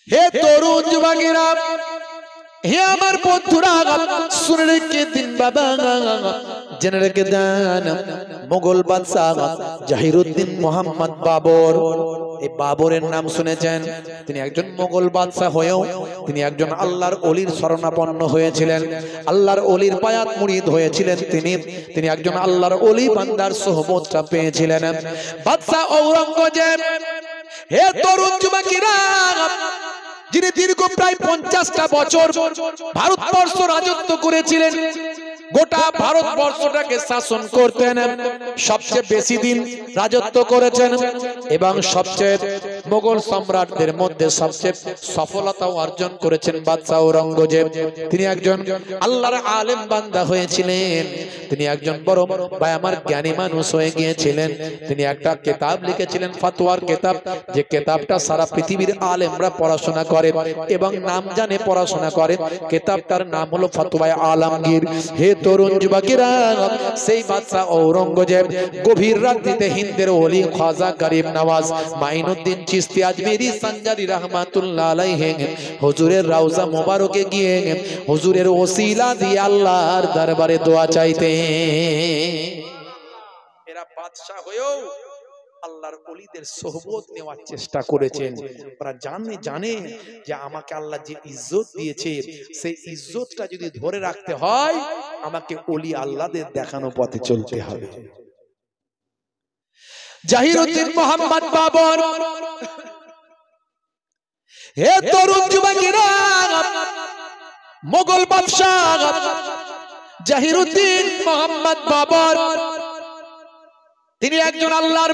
হে তরুণ যুবকেরা, হে আমার বন্ধুরা, শুনে রেখে দিন বাবা, জেনে রেখে দেন, মুঘল বাদশাহ জহিরুদ্দিন মোহাম্মদ বাবর, এই বাবরের নাম শুনেছেন? তিনি একজন মুঘল বাদশাহ হয়েও তিনি একজন আল্লাহর ওলির শরণাপন্ন হয়েছিলেন, আল্লাহর ওলির বায়াত মুরিদ হয়েছিলেন। তিনি একজন আল্লাহর ওলি বান্দার সোহবতটা পেয়েছিলেন। বাদশাহ ঔরঙ্গজেব, হে তরুণ যুবকেরা, যিনি দীর্ঘ প্রায় 50টা বছর ভারতবর্ষ রাজত্ব করেছিলেন, গোটা ভারতবর্ষটাকে শাসন করতেন, সবচেয়ে বেশি দিন রাজত্ব করেছেন এবং সবচেয়ে মুঘল সম্রাটদের মধ্যে সবচেয়ে সফলতা অর্জন করেছেন বাদশাহ ঔরঙ্গজেব। তিনি একজন আল্লাহর আলেম বান্দা হয়েছিলেন, তিনি একজন বড় ভাই আমার জ্ঞানী মানুষ হয়ে গিয়েছিলেন। তিনি একটা কিতাব লিখেছিলেন, ফতোয়ার কিতাব, যে কিতাবটা সারা পৃথিবীর আলেমরা পড়াশোনা করে এবং নাম জানে পড়াশোনা করে। কিতাবটার নাম হলো ফতোয়ায়ে আলমগীর। হে তরুণ যুবকেরা, সেই বাদশাহ ঔরঙ্গজেব গভীর রাত্রিতে হিন্দের ওলি খাজা গরিব নওয়াজ মাইনুদ্দিন চিশতি আজমেরি সঞ্জারি রহমাতুল্লাহ আলাইহি হুজুরের রওজা মোবারকে গিয়ে হুজুরের ওসিলা দিয়ে আল্লাহর দরবারে দোয়া চাইতেন। এরা বাদশা হয়েও আল্লাহর ওলিদের সোহবত নেওয়ার চেষ্টা করেছেন। ওরা জানে যে আমাকে আল্লাহ যে ইজ্জত দিয়েছে, সেই ইজ্জতটা যদি ধরে রাখতে হয় আমাকে ওলি আল্লাহদের দেখানো পথে চলতে হবে। জহিরুদ্দিন মোহাম্মদ বাবর, হে তরুণ যুবকেরা, মুঘল বাদশাহ জহিরুদ্দিন মোহাম্মদ বাবর, তিনি একজন আল্লাহর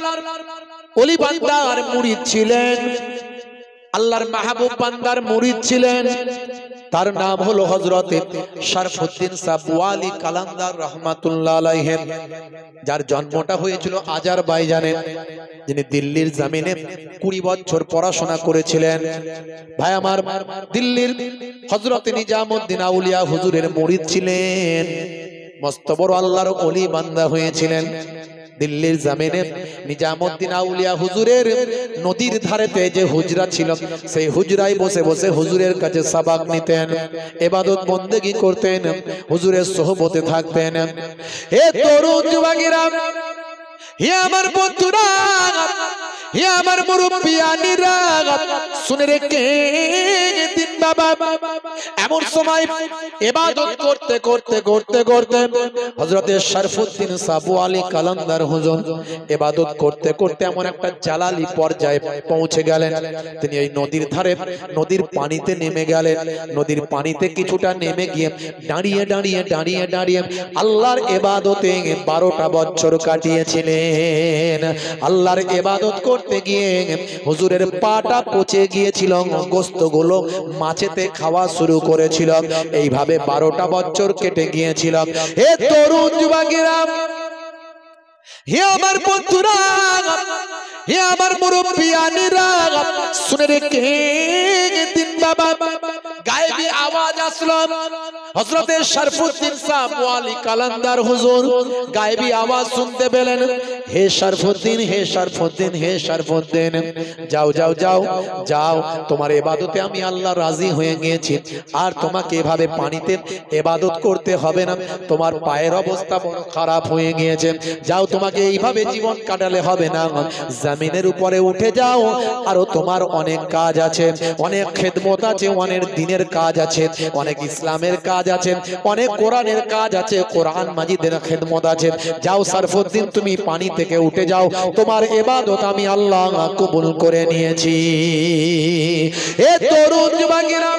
ওলি বান্দার মুরিদ ছিলেন, আল্লাহর মাহবুব বান্দার মুরিদ ছিলেন। তার নাম হলো হযরত শরফুদ্দিন সাবওয়ালি কালান্দার রহমাতুল্লাহ আলাইহি, যার জন্মটা হয়েছিল আজারবাইজানে, যিনি দিল্লির জমিনে 20 বছর পড়াশোনা করেছিলেন। ভাই আমার, দিল্লির হযরত নিজামউদ্দিন আউলিয়া হুজুরের মুরিদ ছিলেন, মস্ত বড় আল্লাহর ওলি বান্দা হয়েছিলেন। দিল্লির জমিনে নিজামউদ্দিন আউলিয়া হুজুরের নদীর ধারেতে যে হুজরা ছিল, সেই হুজরায় বসে বসে হুজুরের কাছে সাবাক নিতেন, ইবাদত বন্দেগী করতেন, হুজুরের সোহবতে থাকতেন। হে তরুণ যুবকেরা, হে আমার বন্ধুরা, হে আমার মুরব্বিয়ানিরা, শুনে রেখে দিন বাবা, এমন সময় ইবাদত করতে করতে করতে করতে হযরত শরফুদ্দিন সাবওয়ালি কালান্দার হুজুর ইবাদত করতে করতে এমন একটা জালালি পর্যায়ে পৌঁছে গেলেন। তিনি এই নদীর ধারে নদীর পানিতে নেমে গেলেন। নদীর পানিতে কিছুটা নেমে গিয়ে দাঁড়িয়ে দাঁড়িয়ে দাঁড়িয়ে দাঁড়িয়ে আল্লাহর ইবাদতে 12টা বছর কাটিয়েছিলেন। আল্লাহর ইবাদত করতে গিয়ে হুজুরের পাটা পচে গিয়েছিল, গোশতগুলো মাছেতে খাওয়া শুরু করেছিল। এইভাবে 12টা বছর কেটে গিয়েছিল। হে তরুণ যুবকেরা, হে আমার বন্ধুরা, হে আমার মুরব্বিয়ানিরা, শুনে রেখে দিন বাবা, গায়েবী আওয়াজ আসলো। হযরত শরফুদ্দিন সাবওয়ালি কালান্দার হুজুর গায়েবী আওয়াজ শুনতে পেলেন। হে শরফুদ্দিন, হে শরফুদ্দিন, হে শরফুদ্দিন, যাও যাও যাও যাও, তোমার ইবাদতে আমি আল্লাহ রাজি হয়ে গিয়েছি, আর তোমাকে এভাবে পানিতে ইবাদত করতে হবে না, তোমার পায়ের অবস্থা বড় খারাপ হয়ে গিয়েছে, যাও, তোমাকে এইভাবে জীবন কাটালে হবে না, জমিনের উপরে উঠে যাও, আরো তোমার অনেক কাজ আছে, অনেক খেদমত আছে, অনেক দিনের কাজ আছে, অনেক ইসলামের কাজ আছে, অনেক কোরআনের কাজ আছে, কোরআন মাজিদের খেদমত আছে, যাও শরফুদ্দিন, তুমি পানি থেকে উঠে যাও, তোমার ইবাদত আমি আল্লাহ কবুল করে নিয়েছি। এ তরুণ যুবকেরা,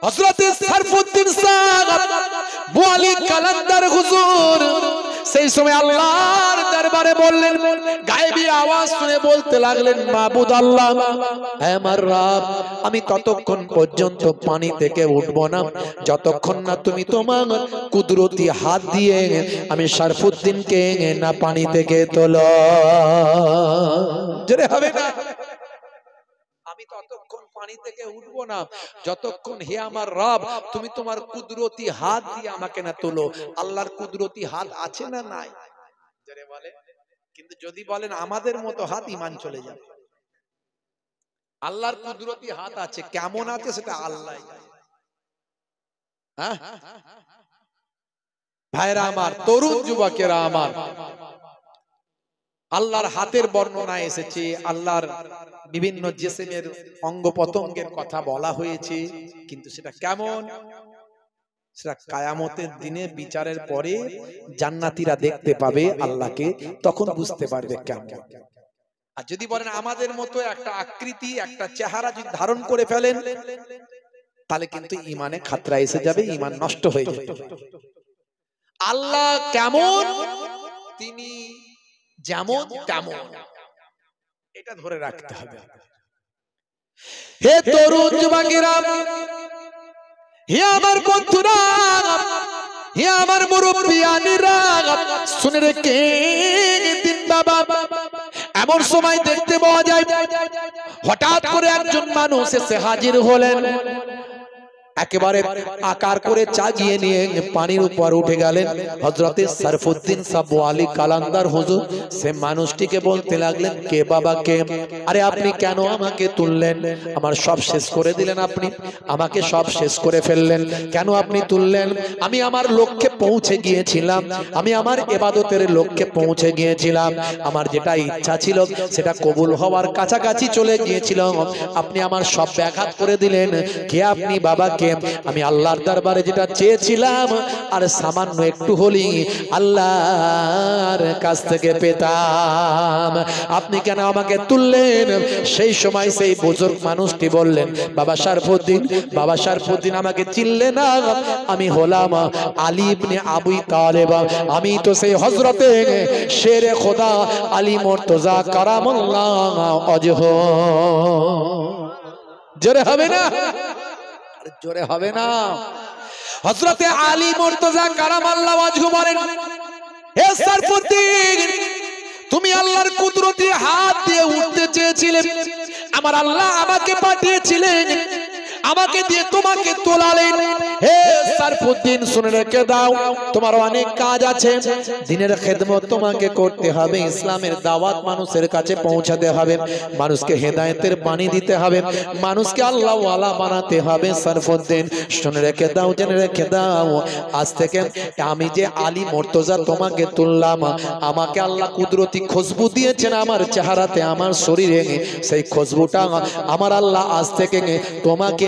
হযরত শরফুদ্দিন সাবওয়ালি কালান্দার হুজুর সেই সময় আল্লাহর দরবারে বললেন, গায়েবী আওয়াজ শুনে বলতে লাগলেন, মাবুদ আল্লাহ, হে আমার রব, আমি ততক্ষণ পর্যন্ত পানি থেকে উঠব না যতক্ষণ না তুমি তোমার কুদরতি হাত দিয়ে আমি শরফুদ্দিনকে না পানি থেকে তোলো। জোরে হবে না? আমি ততক্ষণ পানি থেকে উঠব না যতক্ষণ হে আমার রব তুমি তোমার কুদরতি হাত দিয়ে আমাকে না তোলো। আল্লাহর কুদরতি হাত আছে না নাই? যারা বলে, কিন্তু যদি বলেন আমাদের মতো হাত, ঈমান চলে যাবে। আল্লাহর কুদরতি হাত আছে, কেমন আছে সেটা আল্লাহ। হ্যাঁ ভাইরা আমার, তরুণ যুবকেরা আমার, আল্লাহর হাতের বর্ণনা এসেছে, আল্লাহর বিভিন্ন জিসমের অঙ্গ প্রত্যঙ্গের কথা বলা হয়েছে, কিন্তু সেটা কেমন, সেটা কিয়ামতের দিনে বিচারের পরে জান্নাতীরা দেখতে পাবে আল্লাহকে, তখন বুঝতে পারবে কেমন। আর যদি বলেন আমাদের মতো একটা আকৃতি, একটা চেহারা যদি ধারণ করে ফেলেন, তাহলে কিন্তু ইমানে খাতরা এসে যাবে, ইমান নষ্ট হয়ে যাবে। আল্লাহ কেমন, তিনি যেমন তেমন, এটা ধরে রাখতে হবে। হে তরুণ যুবকেরা, হে আমার বন্ধুরা, হে আমার মুরব্বিয়ানিরা, শুনে রেখে দিন বাবা, এমন সময় দেখতে পাওয়া যায় হঠাৎ করে একজন মানুষ এসে হাজির হলেন, একেবারে আকার করে চাগিয়ে নিয়ে পানির উপর উঠে গেলেন হযরতে শরফুদ্দীন সাবু আলী কালান্দার হুজুর। সে মানুষটিকে বলতে লাগলেন, কে বাবা কে? আরে আপনি কেন আমাকে তুললেন? আমার সব শেষ করে দিলেন, আপনি আমাকে সব শেষ করে ফেললেন, কেন আপনি তুললেন? আমি আমার লক্ষ্যে পৌঁছে গিয়েছিলাম, আমি আমার ইবাদতের লক্ষ্যে পৌঁছে গিয়েছিলাম, আমার যেটা ইচ্ছা ছিল সেটা কবুল হওয়ার কাছাকাছি চলে গিয়েছিল, আপনি আমার সব ব্যাঘাত করে দিলেন। কে আপনি বাবা কে? আমি আল্লাহর দরবারে যেটা চেয়েছিলাম আর সামান্য একটু হলি আল্লাহর কাছ থেকে পেতাম, আপনি কেন আমাকে তুললেন? সেই সময় সেই বুজুর্গ মানুষটি বললেন, বাবা শরফুদ্দীন, বাবা শরফুদ্দীন আমাকে চিনলে না, আমি হলাম আলী ইবনে আবু তালেব, আমি তো সেই হযরতে শেরে খোদা আলী মুর্তজা কারামাল্লাহ ওয়াজহু। জোরে হবে না? জোরে হবে না? হযরতে আলী মুর্তজা কারামাল্লাহ ওয়াজহু বলেন, হে শরফুদ্দীন, তুমি আল্লাহর কুদরতি হাত দিয়ে উঠতে চেয়েছিলে, আমার আল্লাহ আমাকে পাঠিয়েছিলেন, আমাকে দিয়ে তোমাকে তোলালেন। হে শরফুদ্দীন, শুনে রেখে দাও, তোমার অনেক কাজ আছে, দ্বীনের খেদমত তোমাকে করতে হবে, ইসলামের দাওয়াত মানুষের কাছে পৌঁছাতে হবে, মানুষকে হেদায়েতের বাণী দিতে হবে, মানুষকে আল্লাহ ওয়ালা বানাতে হবে। শরফুদ্দীন, শুনে রেখে দাও, জেনে রেখে দাও, আজ থেকে আমি যে আলী মুর্তজা তোমাকে তুললাম, আমাকে আল্লাহ কুদরতি খুশবু দিয়েছেন আমার চেহারাতে, আমার শরীরে, সেই খুশবুটা আমার আল্লাহ আজ থেকে তোমাকে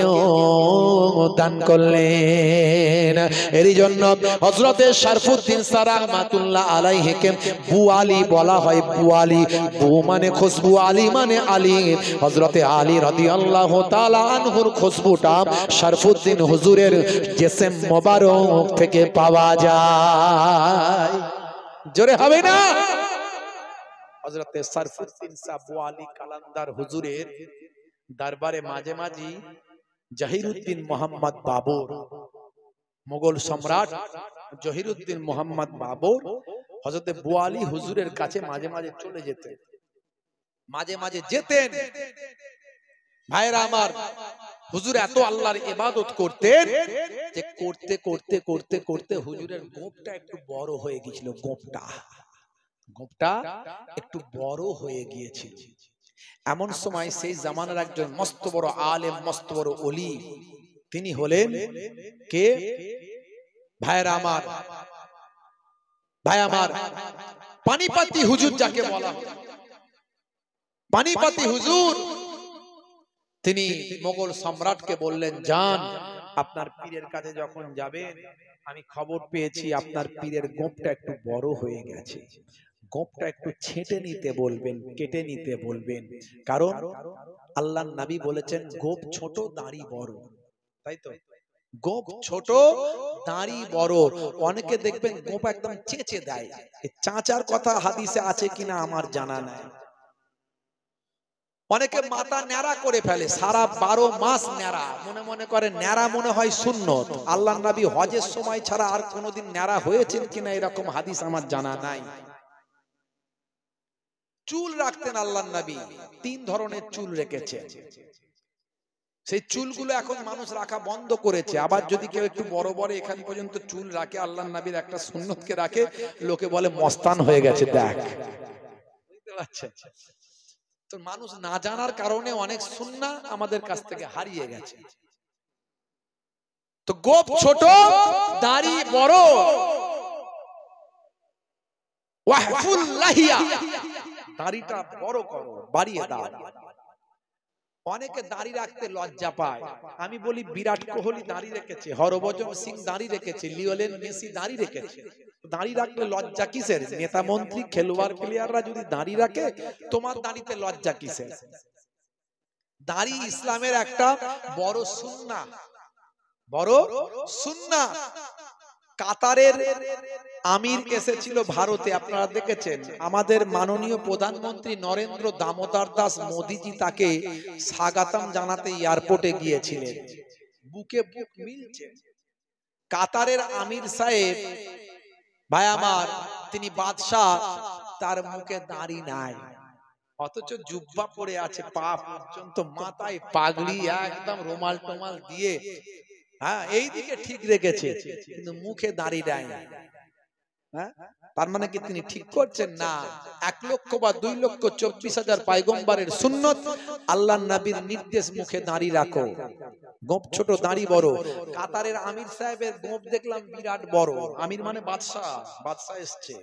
দান করলেন। এরই জন্য হযরতে শরফুদ্দীন রাহমাতুল্লাহ আলাইহিকে বু আলী বলা হয়। বু আলী, বু মানে খুশবু, আলী মানে আলী। হযরতে আলী রাদিয়াল্লাহু তাআলা আনহুর খুশবুটা শরফুদ্দীন হুজুরের জিসম মোবারক থেকে পাওয়া যায়। জোরে হবে না? হযরতে শরফুদ্দীন সাবু আলী কালান্দার হুজুরের দরবারে মাঝে মাঝে জহিরুদ্দিন মোহাম্মদ বাবর, মুঘল সম্রাট জহিরুদ্দিন মোহাম্মদ বাবর হযরতে বু আলী হুজুরের কাছে মাঝে মাঝে চলে যেতেন, মাঝে মাঝে যেতেন। ভাইরা আমার, হুজুর এত আল্লাহর ইবাদত করতেন যে করতে করতে করতে করতে হুজুরের গোঁপটা একটু বড় হয়ে গিয়েছিল, গোঁপটা একটু বড় হয়ে গিয়েছিল। এমন সময় সেই জামানার একজন মস্ত বড় আলেম, মস্ত বড় ওলি, তিনি হলেন কে? ভাইরা আমার, ভাই আমার, পানিপতি হুজুর যাকে বলা হয়, পানিপতি হুজুর। তিনি মোগল সম্রাটকে বললেন, যান, আপনার পীরের কাছে যখন যাবেন, আমি খবর পেয়েছি আপনার পীরের গোঁপটা একটু বড় হয়ে গেছে, গোঁপটা একটু ছেঁটে নিতে বলবেন, কেটে নিতে বলবেন, কারণ আল্লাহর নবী বলেছেন গোঁপ ছোট দাড়ি বড়, তাই তো? গোঁপ ছোট দাড়ি বড়। অনেকে দেখবেন গোঁপ একদম চেঁচে দেয়, চাচার কথা হাদিসে আছে কিনা আমার জানা নাই। অনেকে মাথা ন্যাড়া করে ফেলে, সারা 12 মাস ন্যাড়া, মনে করে ন্যাড়া মনে হয় সুন্নত। আল্লাহর নবী হজের সময় ছাড়া আর কোনোদিন ন্যাড়া হয়েছেন কিনা এরকম হাদিস আমার জানা নাই। চুল রাখতেন আল্লাহর নবী, 3 ধরনের চুল রেখেছেন। সেই চুলগুলো এখন মানুষ রাখা বন্ধ করেছে। আবার যদি কেউ একটু বড় বড় এখান পর্যন্ত চুল রাখে, আল্লাহর নবীর একটা সুন্নতকে রাখে, লোকে বলে মস্তান হয়ে গেছে। দেখ, বুঝতে পারছেন? তো মানুষ না জানার কারণে অনেক সুন্নাহ আমাদের কাছ থেকে হারিয়ে গেছে। তো গোপ ছোট, দাড়ি বড়, ওয়াহফুল লাহিয়া, দাড়িটা বড় করো, বাড়িয়ে দাও। অনেকে দাড়ি রাখতে লজ্জা পায়। আমি বলি বিরাট কোহলি দাড়ি রেখেছে, হরভজন সিং দাড়ি রেখেছে, লিওনেল মেসি দাড়ি রেখেছে। দাড়ি রাখলে লজ্জা কিসের? নেতা মন্ত্রী খেলোয়াড় প্লেয়াররা যদি দাড়ি রাখে, তোমার দাড়িতে লজ্জা কিসের? দাড়ি ইসলামের একটা বড় সুন্নাহ, বড় সুন্নাহ। কাতারের আমির এসেছিল ভারতে, আপনারা দেখেছেন। আমাদের মাননীয় প্রধানমন্ত্রী নরেন্দ্র দামোদর দাস মোদিজি তাকে স্বাগতম জানাতে এয়ারপোর্টে গিয়েছিলেন। বুকে বুক মিলছে। কাতারের আমির সাহেব ভাই আমার, তিনি বাদশাহ, তার মুখে দাড়ি নাই, অথচ জুব্বা পরে আছে পা পর্যন্ত, মাথায় পাগড়ি, একদম রুমাল টুমাল দিয়ে, হ্যাঁ এইদিকে ঠিক রেখেছে, কিন্তু মুখে দাড়ি নাই। তার মানে কি তিনি ঠিক করছেন? না। 1 লক্ষ বা 2,24,000 পয়গম্বরের সুন্নত, আল্লাহর নবীর নির্দেশ, মুখে দাড়ি রাখো। গোপ ছোট, দাড়ি বড়। কাতারের আমির সাহেবের গোপ দেখলাম বিরাট বড়। আমির মানে বাদশাহ, বাদশাহ এসছে।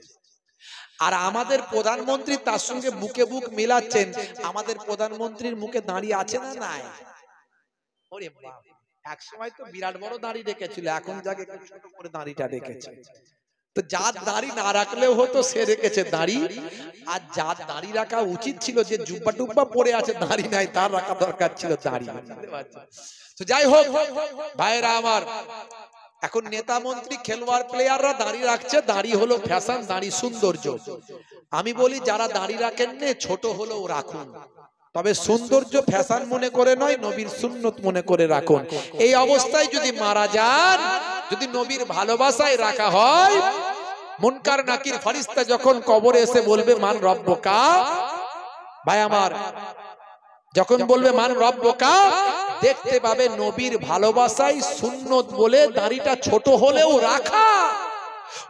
আর আমাদের প্রধানমন্ত্রী তার সঙ্গে বুকে বুক মিলাচ্ছেন। আমাদের প্রধানমন্ত্রীর মুখে দাড়ি আছে না নাই? ওরে বাবা, এক সময় তো বিরাট বড় দাড়ি রেখেছিল, এখন যাকে ছোট করে দাড়িটা রেখেছে। তো যার দাড়ি না রাখলেও হতো, সে রেখেছে দাড়ি। আর যার দাড়ি রাখা উচিত ছিল, যে জুব্বা টুব্বা পরে আছে দাড়ি নাই, তার রাখা দরকার ছিল দাড়ি। তো যাই হোক ভাইরা আমার, এখন নেতা মন্ত্রী খেলোয়াড় প্লেয়াররা দাড়ি রাখছে। দাড়ি হলো ফ্যাশন, দাড়ি সৌন্দর্য। আমি বলি যারা দাড়ি রাখেন না, ছোট হলেও রাখুন, তবে সৌন্দর্য ফ্যাশন মনে করে নয়, নবীর সুন্নত মনে করে রাখুন। এই অবস্থায় যদি মারা যান, যদি নবীর ভালোবাসায় রাখা হয়, মুনকার নাকির ফেরেশতা যখন কবরে এসে বলবে মান রব্বুকা, ভাই আমার, যখন বলবে মান রব্বুকা, দেখতে পাবে নবীর ভালোবাসায় সুন্নত বলে দাড়িটা ছোট হলেও রাখা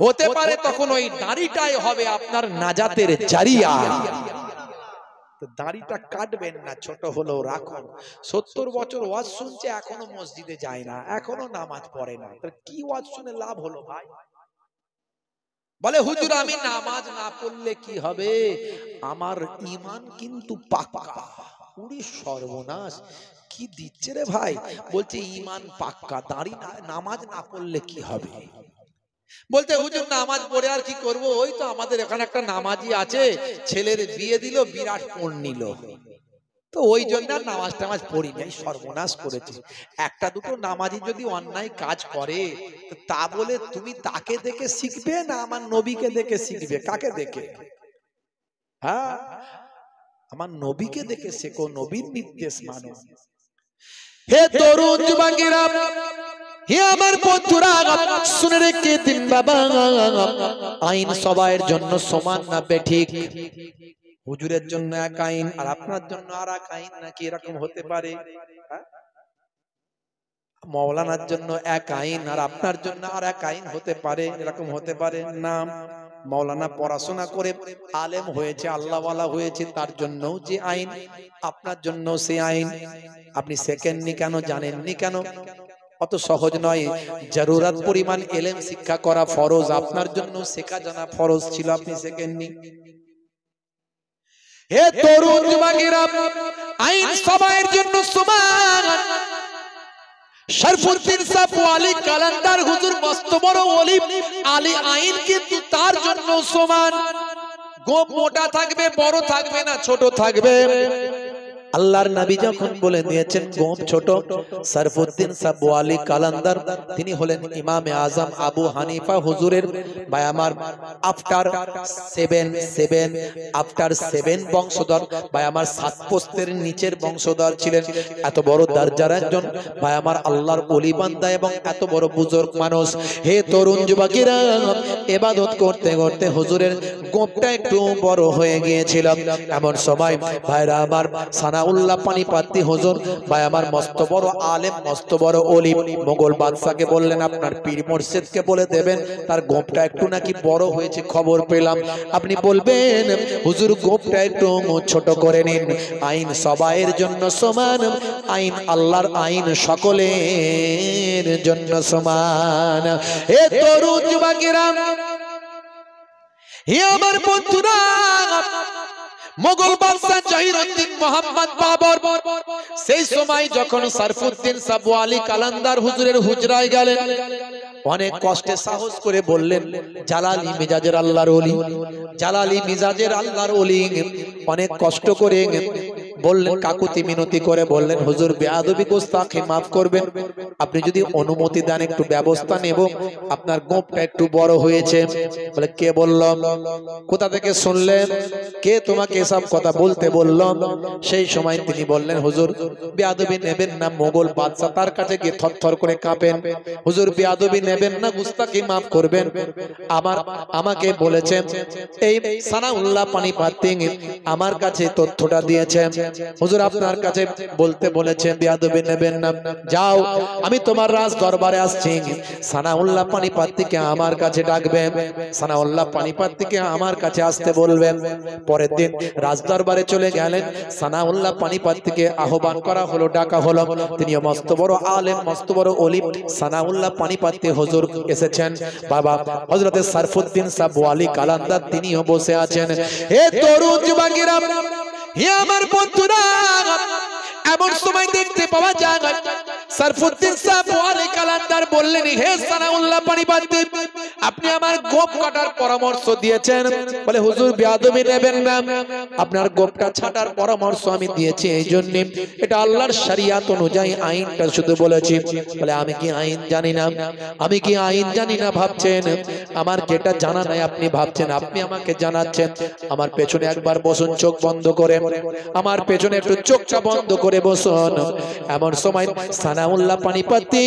হতে পারে। তখন ওই দাড়িটাই হবে আপনার নাজাতের জারিয়া। দাড়িটা কাটবেন না, ছোট হলেও রাখুন। 70 বছর ওয়াজ শুনছে, এখনো মসজিদে যায় না, এখনো নামাজ পড়ে না। কি ওয়াজ শুনে লাভ হলো ভাই? বলে হুজুর আমি নামাজ না পড়লে কি হবে? আমার ঈমান কিন্তু পাক্কা। পুরি সর্বনাশ, কি দিচ্ছে রে ভাই? বলছে ঈমান পাক্কা, দাড়ি নামাজ না পড়লে কি হবে? বলতে হুজুর নামাজ পড়ে আর কি করব? ওই তো আমাদের এখানে একটা নামাজি আছে, ছেলের বিয়ে দিল, বিরাট পণ নিল, তো ওই জন্য নামাজ টামাজ পড়ি নাই, সর্বনাশ করেছি। একটা দুটো নামাজি যদি অন্যায় কাজ করে, তা বলে তুমি তাকে দেখে শিখবে না আমার নবীকে দেখে শিখবে? কাকে দেখে? হ্যাঁ, আমার নবীকে দেখে শেখো, নবীর নির্দেশ মানো। হে তরুণ যুবকেরা, হে আমার বন্ধুরা, শুনে রেখে দিন বাবা, আইন সবার জন্য সমান না বেঠিক? হুজুরের জন্য এক আইন আর আপনার জন্য আর এক আইন, নাকি এরকম হতে পারে? মৌলানার জন্য এক আইন আর আপনার জন্য আর এক আইন হতে পারে? এরকম হতে পারে না। মৌলানা পড়াশোনা করে আলেম হয়েছে, আল্লাহওয়ালা হয়েছে, তার জন্য যে আইন, আপনার জন্য সে আইন। আপনি শেখেননি কেন, জানেননি কেন? অত সহজ নয়। জরুরত পরিমাণ ইলম শিক্ষা করা ফরজ, আপনার জন্য শেখা জানা ফরজ ছিল, আপনি শেখেননি। হে তরুণ যুবকেরা, আইন সবার জন্য সমান। শরফুদ্দিন সাহেব ওয়ালি কালান্দার হুজুর মস্ত বড় ওলি, আলী আইন কিন্তু তার জন্য সমান। গোপ মোটা থাকবে, বড় থাকবে না, ছোট থাকবে। আল্লাহর নবী যখন বলে দিয়েছেন গোপ ছোট, শরফুদ্দিন সাহেব ওয়ালি কালান্দার তিনি হলেন ইমামে আজম আবু হানিফা হুজুরের ভাই আমার আফটার 7 বংশধর, ভাই আমার 7 পোস্তের নিচের বংশধর ছিলেন। এত বড় দরজার একজন ভাই আমার আল্লাহর ওলি বান্দা এবং এত বড় বুজুর্গ মানুষ। হে তরুণ যুবকেরা, ইবাদত করতে করতে হুজুরের গোপটা একটু বড় হয়ে গিয়েছিল। এমন সময় ভাইরা আমার সানা সানাউল্লাহ পানিপত্তি হুজুর ভাই আমার মস্ত বড় আলেম মস্ত বড় ওলি মোগল বাদশাকে বললেন আপনার পীর মুর্শিদকে বলে দেবেন তার গোপটা একটু নাকি বড় হয়েছে খবর পেলাম আপনি বলবেন হুজুর গোপটা একটু ছোট করে নিন আইন সবাইয়ের জন্য সমান আইন আল্লাহর আইন সকলের জন্য সমান এ তরুণ যুবকেরা হে আমার বন্ধুরা মোগল বাদশা জহিরুদ্দিন মোহাম্মদ বাবর সেই সময় যখন সারফুদ্দিন সাবু আলী কালান্দার হুজুরের হুজরায় গেলেন অনেক কষ্টে সাহস করে বললেন জালালি মিজাজের আল্লাহর ওলি জালালি মিজাজের আল্লাহর ওলি অনেক কষ্ট করে বললেন কাকুতি মিনতি করে বললেন হুজুর বেয়াদবি গোস্তাখি maaf করবেন আপনি যদি অনুমতি দেন একটু ব্যবস্থা নেব আপনার গোপটা একটু বড় হয়েছে বলে কে বলল কোথা থেকে শুনলেন কে তোমাকে এসব কথা বলতে বলল সেই সময় তিনি বললেন হুজুর বেয়াদবি নেবেন না মোগল বাদশা তার কাছে গিয়ে থরথর করে কাঁপেন হুজুর বেয়াদবি নেবেন না গুস্তাখি maaf করবেন আমাকে বলেছেন এই সানাউল্লাহ পানিপত্তি আমার কাছে তথ্যটা দিয়েছেন হুজুর আপনার কাছে বলতে বলেছেন বেয়াদবি নেবেন না যাও আমি তোমার রাজ দরবারে আসছি সানাউল্লাহ পানিপত্তিকে আমার কাছে ডাকবেন সানাউল্লাহ পানিপত্তিকে আমার কাছে আসতে বলবেন পরের দিন রাজ দরবারে চলে গেলেন সানাউল্লাহ পানিপত্তিকে আহ্বান করা হলো ডাকা হলো তিনি মস্ত বড় আলেম মস্ত বড় ওলি সানাউল্লাহ পানিপত্তি হুজুর এসেছেন বাবা হযরতে সারফুদ্দিন সাবু আলী কালান্দার তিনিও বসে আছেন হে তরুণ যুবকেরা হে আমার বন্ধুরা এমন সময় দেখতে পাওয়া যায় সারফুদ্দিন সাবু আলী কালান্দার বললেন হে সানাউল্লাহ পানিপত্তি আপনি আমার গোপ কাটার পরামর্শ দিয়েছেন বলে হুজুর বেয়াদবি নেবেন না আপনার গোপটা ছাটার পরামর্শ আমি দিয়েছি এই জন্য এটা আল্লাহর শরিয়ত অনুযায়ী আইনটা শুধু বলেছি বলে আমি কি আইন জানি না আমি কি আইন জানি না ভাবছেন আমার কি এটা জানা নাই আপনি ভাবছেন আপনি আমাকে জানাচ্ছেন আমার পেছনে একবার বসুন চোখ বন্ধ করে আমার পেছনে একটু চোখটা বন্ধ করে বসুন এমন সময় সানাউল্লাহ পানিপত্তি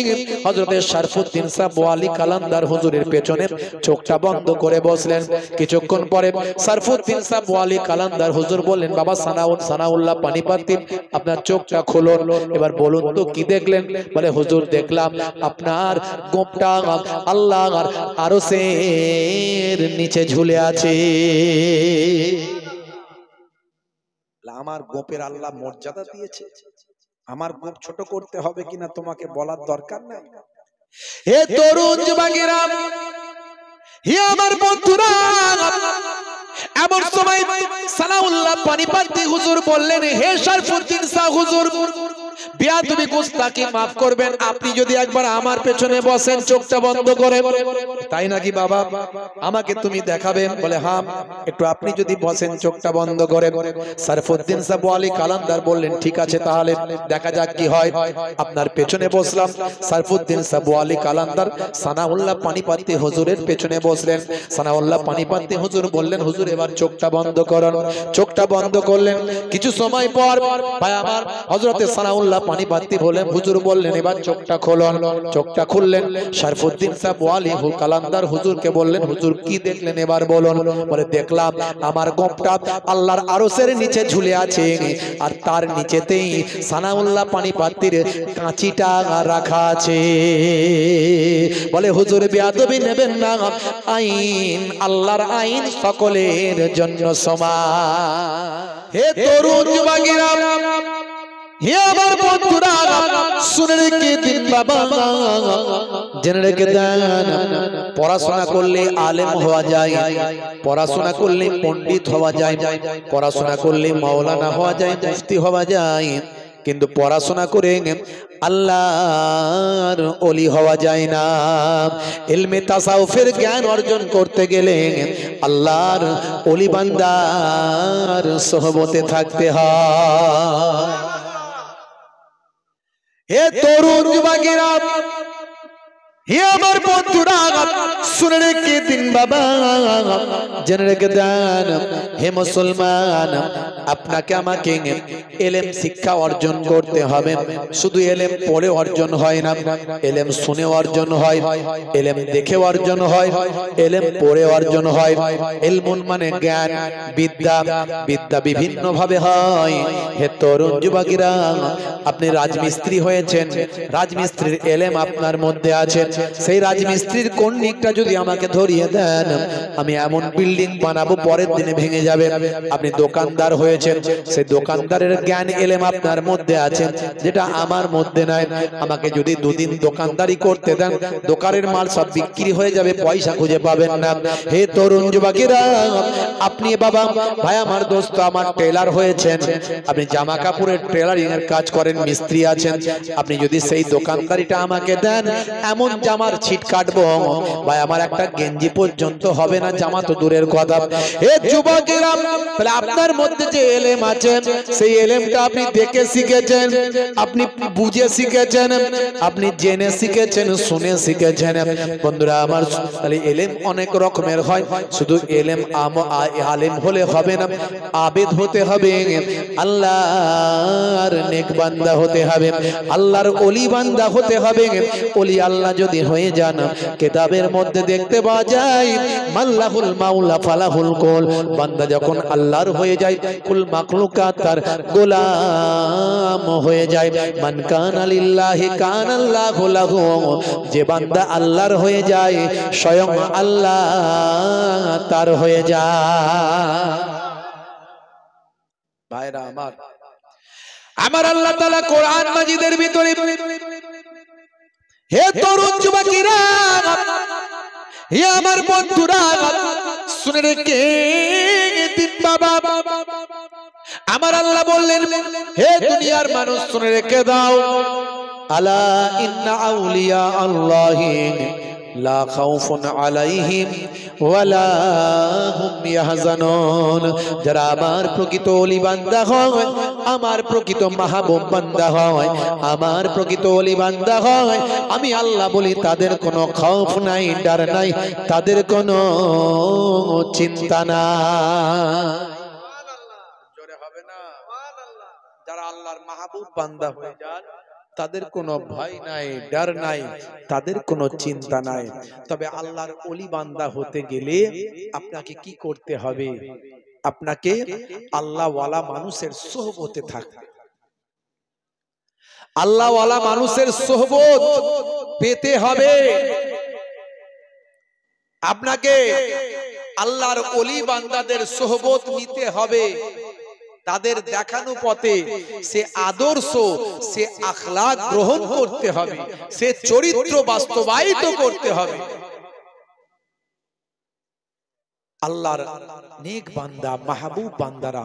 হযরতে সারফুদ্দিন সাবু আলী কালান্দার হুজুরের পেছনে চোখটা বন্ধ করে বসলেন কিছুক্ষণ পরে সারফুদ্দিন সাবু আলী কালান্দার হুজুর বললেন বাবা সানাউল্লাহ পানিপত্তি আপনার চোখটা খুলুন এবার বলুন তো কি দেখলেন বলে হুজুর দেখলাম আপনার গোপটা আল্লাহর আরশের নিচে ঝুলে আছে আমার গোপের আল্লাহ মর্যাদা দিয়েছে আমার গোপ ছোট করতে হবে কিনা তোমাকে বলার দরকার নাই হে তরুণ যুবকেরা হে আমার বন্ধুরা এমন সময় সানাউল্লাহ পানিপত্তি হুজুর বললেন হে সারফুদ্দিন শাহ হুজুর বেয়াদবি গুস্তাখি maaf করবেন আপনি যদি একবার আমার পেছনে বসেন চোখটা বন্ধ করে তাই নাকি বাবা আমাকে তুমি দেখাবেন বলে হ্যাঁ একটু আপনি যদি বসেন চোখটা বন্ধ করে সারফুদ্দিন সাবু আলী কালান্দার বললেন ঠিক আছে তাহলে দেখা যাক কি হয় আপনার পেছনে বসলাম সারফুদ্দিন সাবু আলী কালান্দার সানাউল্লাহ পানিপত্তি হুজুরের পেছনে বসলেন সানাউল্লাহ পানিপত্তি হুজুর বললেন হুজুর এবার চোখটা বন্ধ করুন চোখটা বন্ধ করলেন কিছু সময় পর ভাই আমার হযরতে সানাউল্লাহ পানিপত্তি বলেন হুজুর বললেন এবার চোখটা খুলুন চোখটা খুললেন সারফুদ্দিন সাবু আলী কালান্দার হুজুরকে বললেন হুজুর কি দেখলেন এবার বলুন বলে দেখলাম আমার গোপটা আল্লাহর আরশের নিচে ঝুলে আছে আর তার নিচেতেই সানাউল্লাহ পানিপত্তির কাঁচিটা রাখা আছে বলে হুজুর বেয়াদবি নেবেন না আইন আল্লাহর আইন সকলের জন্য সমান হে তরুণ যুবকেরা হে আমার বন্ধুরা শুনে রেখে দিন বাবা জেনে রেখে দেন পড়াশোনা করলে আলেম হওয়া যায় পড়াশোনা করলে পণ্ডিত হওয়া যায় পড়াশোনা করলে মাওলানা হওয়া যায় মুফতি হওয়া যায় কিন্তু পড়াশোনা করে আল্লাহর ওলি হওয়া যায় না ইলমে তাসাউফের জ্ঞান অর্জন করতে গেলে আল্লাহর ওলি বান্দার সোহবতে থাকতে হয় হে তরুণ যুবকেরা হে আমার বন্ধুরা শুনে রেখে দিন বাবা, জেনে রেখে দেন হে মুসলমান, আপনাকে আমাকে এলেম শিক্ষা অর্জন করতে হবে। শুধু এলেম পড়ে অর্জন হয় না, এলেম শুনে অর্জন হয়, এলেম দেখে অর্জন হয়, এলেম পড়ে অর্জন হয়। ইলমুন মানে জ্ঞান, বিদ্যা, বিদ্যা বিভিন্ন ভাবে হয়। হে তরুণ যুবকেরা, আপনি রাজমিস্ত্রি হয়েছেন, রাজমিস্ত্রির এলেম আপনার মধ্যে আছে। সেই রাজমিস্ত্রির কোন দিকটা যদি আমাকে ধরিয়ে দেন, আমি এমন বিল্ডিং বানাবো পরের দিনে ভেঙে যাবে। আপনি দোকানদার হয়েছেন, সেই দোকানদারের জ্ঞান এলেম আপনার মধ্যে আছে, যেটা আমার মধ্যে নাই। আমাকে যদি দুদিন দোকানদারি করতে দেন, দোকানের মাল সব বিক্রি হয়ে যাবে, পয়সা খুঁজে পাবেন না। হে তরুণ যুবকেরা, আপনি বাবা ভাই আমার দোস্ত আমার টেলার হয়েছেন, আপনি জামা কাপড়ের টেলারিং এর কাজ করেন, মিস্ত্রি আছেন। আপনি যদি সেই দোকানদারিটা আমাকে দেন, এমন জামার ছিট কাটবো ভাই, আমার একটা গেঞ্জি পর্যন্ত হবে না, জামা তো দূরের কথা। হে যুবকেরা, তাহলে আপনার মধ্যে যে এলেম আছে, সেই এলেমটা আপনি দেখে শিখেছেন, আপনি বুঝে শিখেছেন, আপনি জেনে শিখেছেন, শুনে শিখেছেন। বন্ধুরা আমার, তাহলে এলেম অনেক রকমের হয়। শুধু এলেম আলেম হলে হবে না, আবেদ হতে হবে, আল্লাহর নেক বান্দা হতে হবে, আল্লাহর ওলি বান্দা হতে হবে। ওলি আল্লাহ যদি হয়ে যান, কিতাবের মধ্যে দেখতে পাওয়া যায় মাল্লাহুল মাওলা ফালাহুল কুল। বান্দা যখন আল্লাহর হয়ে যায়, কুল মাখলুকাত তার গোলাম হয়ে যায়। মান কানা লিল্লাহি কানাল্লাহু লাহু, যে বান্দা আল্লাহর হয়ে যায়, স্বয়ং আল্লাহ তার হয়ে যায়। ভাইরা আমার, আমার আল্লাহ তাআলা কোরআন মাজিদের ভিতরে, হে তরুণ যুবকেরা, হে আমার বন্ধুরা, শুনে রেখে দিন বাবা, আমার আল্লাহ বললেন হে দুনিয়ার মানুষ শুনে রেখে দাও, আলা ইন্না আউলিয়া আল্লাহি লা খাউফুন আলাইহিম ওয়ালা হুম ইয়াহজানুন। যারা আমার প্রকৃত ওলি বান্দা হয়, আমার প্রকৃত মাহবুব বান্দা হয়, আমার প্রকৃত ওলি বান্দা হয়, আমি আল্লাহ বলি তাদের কোনো খৌফ নাই, ডর নাই, তাদের কোনো চিন্তা নাই। জোরে হবে না? যারা আল্লাহর মাহবুব বান্দা হয়ে যান, তাদের কোনো ভয় নাই, ডর নাই, তাদের কোনো চিন্তা নাই। তবে আল্লাহর ওলি বান্দা হতে গেলে আপনাকে কি করতে হবে? আপনাকে আল্লাহওয়ালা মানুষের সোহবতে থাকতে, আল্লাহওয়ালা মানুষের সোহবত পেতে হবে। আপনাকে আল্লাহর ওলি বান্দাদের সোহবত নিতে হবে, তাদের দেখানো পথে সে আদর্শ, সে আখলাক গ্রহণ করতে হবে, সে চরিত্র বাস্তবায়িত করতে হবে। আল্লাহর নেক বান্দা মাহবুব বান্দারা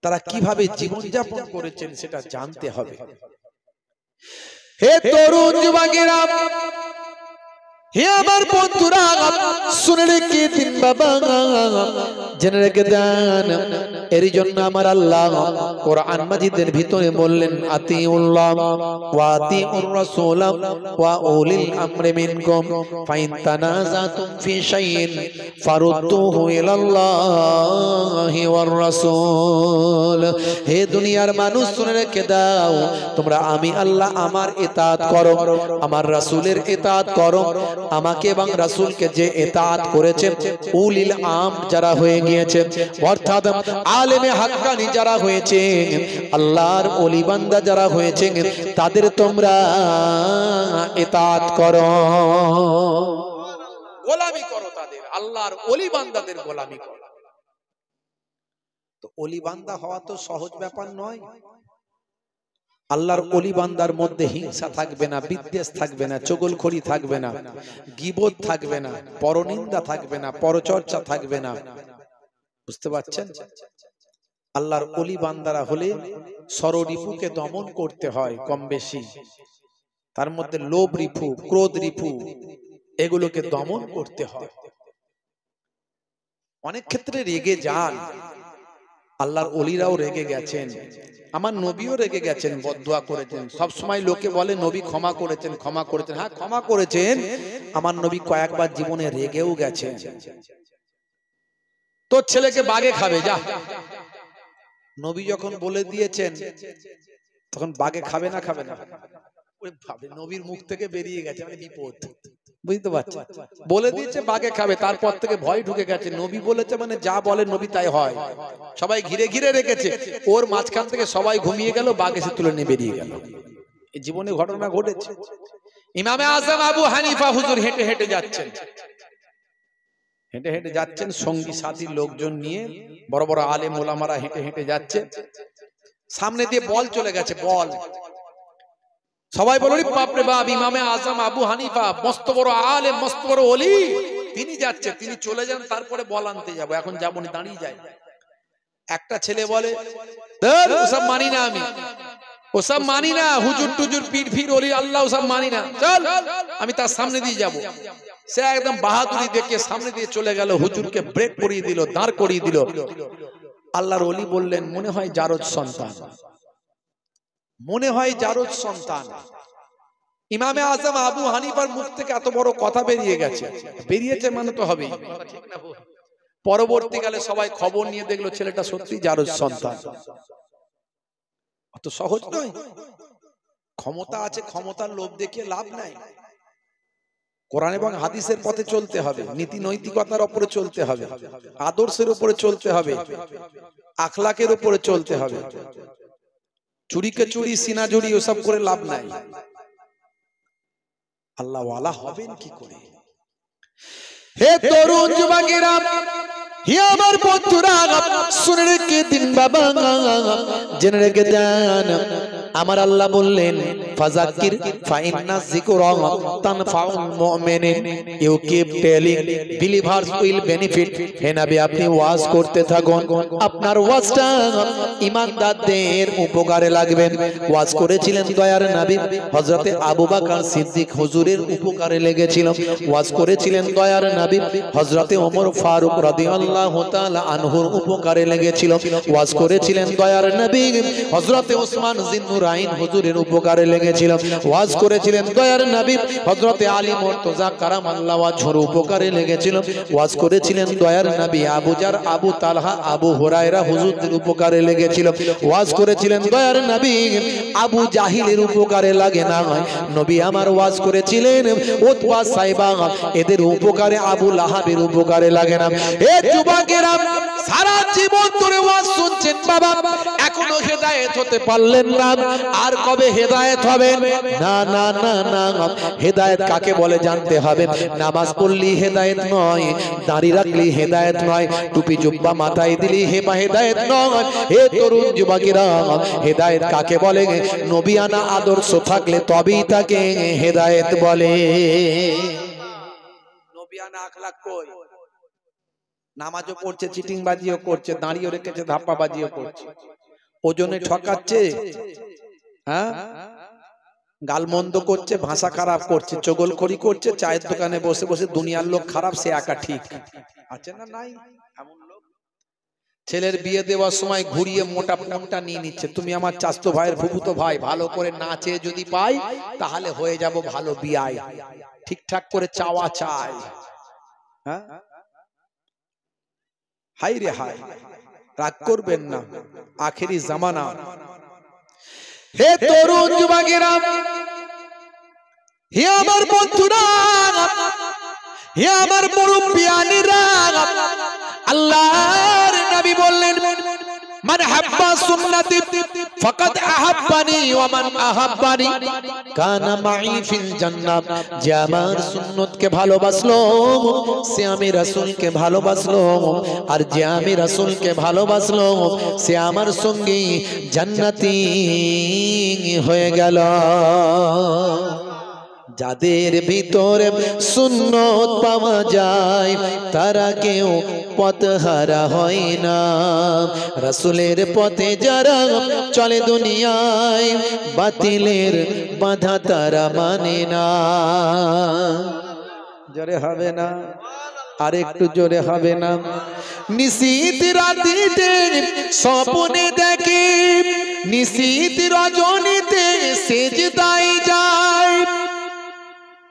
তারা কিভাবে জীবনযাপন করেছেন সেটা জানতে হবে। হে তরুণ যুবকেরা, হে আমার বন্ধুরা, শুনে রেখে দিন বাবা, জেনে রেখে দেন। এর জন্য আমার আল্লাহ কোরআন মাজিদের ভিতরে বললেন আতিউল্লাহ ওয়া আতিউর রাসূল ওয়া উলিল আমরি মিনকুম ফাইন তানাযাতুম ফি শাইইন ফারুদ্দুহু ইলাল্লাহি ওয়ার রাসূল। হে দুনিয়ার মানুষ শুনে রেখে দাও, তোমরা আমি আল্লাহ আমার ইতাআত করো, আমার রাসূলের ইতাআত করো। আমাকে এবং রাসূলকে যে ইতাআত করেছে, উলিল আম যারা হয়ে গিয়েছে, অর্থাৎ আলেমে হাক্কানি যারা হয়েছে, আল্লাহর ওলি বান্দা যারা হয়েছে, তাদের তোমরা ইতাআত করো, গোলামি করো, তাদের আল্লাহর ওলি বান্দাদের গোলামি করো। তো ওলি বান্দা হওয়া তো সহজ ব্যাপার নয়। আল্লাহর ওলি বান্দার মধ্যে হিংসা থাকবে না, বিদ্বেষ থাকবে না, চগলখড়ি থাকবে না, গীবত থাকবে না, পরনিন্দা থাকবে না, পরচর্চা থাকবে না। বুঝতে পারছেন? আল্লাহর ওলি বান্দারা হলে সররিপুকে দমন করতে হয় কম বেশি, তার মধ্যে লোভ রিপু, ক্রোধ রিপু, এগুলোকে দমন করতে হয়। অনেক ক্ষেত্রে রেগে যান, আল্লাহর ওলিরাও রেগে গেছেন, আমার নবীও রেগে গেছেন, বদদুয়া করেছেন। সব সময় লোকে বলে নবী ক্ষমা করেছেন, ক্ষমা করেছেন। হ্যাঁ ক্ষমা করেছেন, আমার নবী কয়েকবার জীবনে রেগেও গেছেন। তোর ছেলেকে বাঘে খাবে, যা। নবী যখন বলে দিয়েছেন তখন বাঘে খাবে না, খাবে না? ভাবে নবীর মুখ থেকে বেরিয়ে গেছে, মানে বিপদ, বুঝতে পারছি। বলে দিয়েছে বাঘে খাবে, তারপর থেকে ভয় ঢুকে গেছে। নবী বলেছে মানে যা বলে নবী তাই হয়। সবাই ঘিরে ঘিরে রেখেছে, ওর মাঝখান থেকে সবাই ঘুমিয়ে গেল, বাঘ এসে তুলে নিয়ে বেরিয়ে গেল। এই জীবনে ঘটনা ঘটেছে। ইমামে আজম আবু হানিফা হুজুর হেঁটে হেঁটে যাচ্ছেন, হেঁটে হেঁটে যাচ্ছেন সঙ্গী সাথী লোকজন নিয়ে, বড় বড় আলেম ওলামারা হেঁটে হেঁটে যাচ্ছে। সামনে দিয়ে বল চলে গেছে, বল। সবাই বলল বাপ রে বাপ, ইমামে আজম আবু হানিফা মস্ত বড় আলেম, মস্ত বড় ওলি, তিনি যাচ্ছে, তিনি চলে যান, তারপরে বল আনতে যাবো, এখন যাবো না, দাঁড়িয়ে যায়। একটা ছেলে বলে ওসব মানি না, আমি ওসব মানি না, হুজুর টুজুর পীর ফির ওলি আল্লাহ ওসব মানি না, চল আমি তার সামনে দিয়ে যাব। সে একদম বাহাদুরি দেখে সামনে দিয়ে চলে গেল, হুজুরকে ব্রেক করিয়ে দিল, দাঁড় করিয়ে দিল। আল্লাহর ওলি বললেন মনে হয় জারদ সন্তান, মনে হয় জারদ সন্তান। ইমামে আজম আবু হানিফার মুখ থেকে এত বড় কথা বেরিয়ে গেছে, বেরিয়েছে মানে তো হবেই। পরবর্তীকালে সবাই খবর নিয়ে দেখলো ছেলেটা সত্যি জারদ সন্তান। অত সহজ নয়। ক্ষমতা আছে, ক্ষমতার লোভ দেখিয়ে লাভ নাই। কোরআন এবং হাদিসের পথে চলতে হবে, নীতি নৈতিকতার উপরে চলতে হবে, আদর্শের উপরে চলতে হবে, আখলাকের উপরে চলতে হবে। চুরিকে চুরি, সিনা জুড়ি ওসব করে লাভ নাই। আল্লাহ ওয়ালা হবেন কি করে? হে তরুণ যুবকেরা, হে আমার বন্ধুরা, শুনে রেখে দিন বাবা, জেনে রেখে দেন। আমার আল্লাহ বললেন ফাযাক্কির ফাইন্না যিকরা তানফাউল মুমিনিন, you keep telling believers will benefit. হে নবী আপনি ওয়াজ করতে থাকুন, আপনার ওয়াজটা ঈমানদারদের উপকারে লাগবে। ওয়াজ করেছিলেন দয়ার নবী হযরতে আবু বকর সিদ্দিক হুজুরের উপকারে লেগেছিল। ওয়াজ করেছিলেন দয়ার নবী হযরতে ওমর ফারুক রাদিয়াল্লাহু তাআলা আনহুর উপকারে লেগেছিল। ওয়াজ করেছিলেন দয়ার নবী হযরতে ওসমান জিন্নুরাইন হুজুরের উপকারে লেগেছিল। ওয়াজ করেছিলেন দয়ার নবী হযরতে আলী মুর্তজা কারামাল্লাহু ওয়াজহুর উপকারে লেগেছিল। ওয়াজ করেছিলেন দয়ার নবী আবু জার, আবু তালহা, আবু হুরায়রা হুজুরদের উপকারে লেগেছিল। ওয়াজ করেছিলেন দয়ার নবী আবু জাহিলের উপকারে লাগে না, নবী আমার ওয়াজ করেছিলেন উতবা সাইবা, এদের উপকারে, আবু লাহাবের উপকারে লাগে না। এ যুবকেরা, সারা জীবন ধরে ওয়াজ শুনছেন বাবা, এখনো হেদায়েত হতে পারলেন না। আর কবে হেদায়েত হবেন? না না না না, হেদায়েত কাকে বলে জানতে হবে। নামাজ পড়লি হেদায়েত নয়, দাড়ি রাখলি হেদায়েত নয়, টুপি জুব্বা মাথায় দিলি হেদায়েত নয়। হে তরুণ যুবকেরা, হেদায়েত কাকে বলে? নবিয়ানা আদর্শ থাকলে তবেই তাকে হেদায়েত বলে। নবিয়ানা আখলাক কই? নামাজও পড়ছে, চিটিং বাজিও করছে, দাঁড়িয়ে রেখেছে, ধাপ্পা বাজিও করছে, ওজনে ঠকাচ্ছে, হ্যাঁ গালমন্দ করছে, ভাষা খারাপ করছে, চগলখড়ি করছে, চায়ের দোকানে বসে বসে দুনিয়ার লোক খারাপ, সে একা ঠিক আছে না? নাই এমন লোক। ছেলের বিয়ে দেওয়ার সময় ঘুরিয়ে মোটা ফোনটা নিয়ে নিচ্ছে। তুমি আমার চাচতো ভাইয়ের ফুফুতো ভাই, ভালো করে নাচে যদি পাই তাহলে হয়ে যাব ভালো বিয়াই, ঠিকঠাক করে চাওয়া চাই। হ্যাঁ হাই রে হাই, রাগ করবেন না, আখেরি জামানা। হে তরুণ যুবকেরা, হে আমার বন্ধুরা, হে আমার মুরব্বিয়ানেরা, আল্লাহর নবী বললেন মান হাব্বা সুন্নতি ফাকাদ আহাব্বানি ওয়া মান আহাব্বানি কানা মাই ফিল জান্নাহ। যে আমার সুন্নতকে ভালোবাসলো সে আমি রাসূলকে ভালোবাসলো, আর যে আমি রাসূলকে ভালোবাসলো সে আমার সঙ্গী জান্নাতি হয়ে গেল। যাদের ভিতরে সুন্নত পাওয়া যায় তারা কেউ পথহারা হয় না। রাসূলের পথে যারা চলে দুনিয়ায় বাতিলের বাধা তারা মানে না। জোরে হবে না? আর একটু জোরে হবে না? নিশীথ রাতিতে স্বপ্নে দেখে, নিশীথ রজনীতে সেজদায় যায়,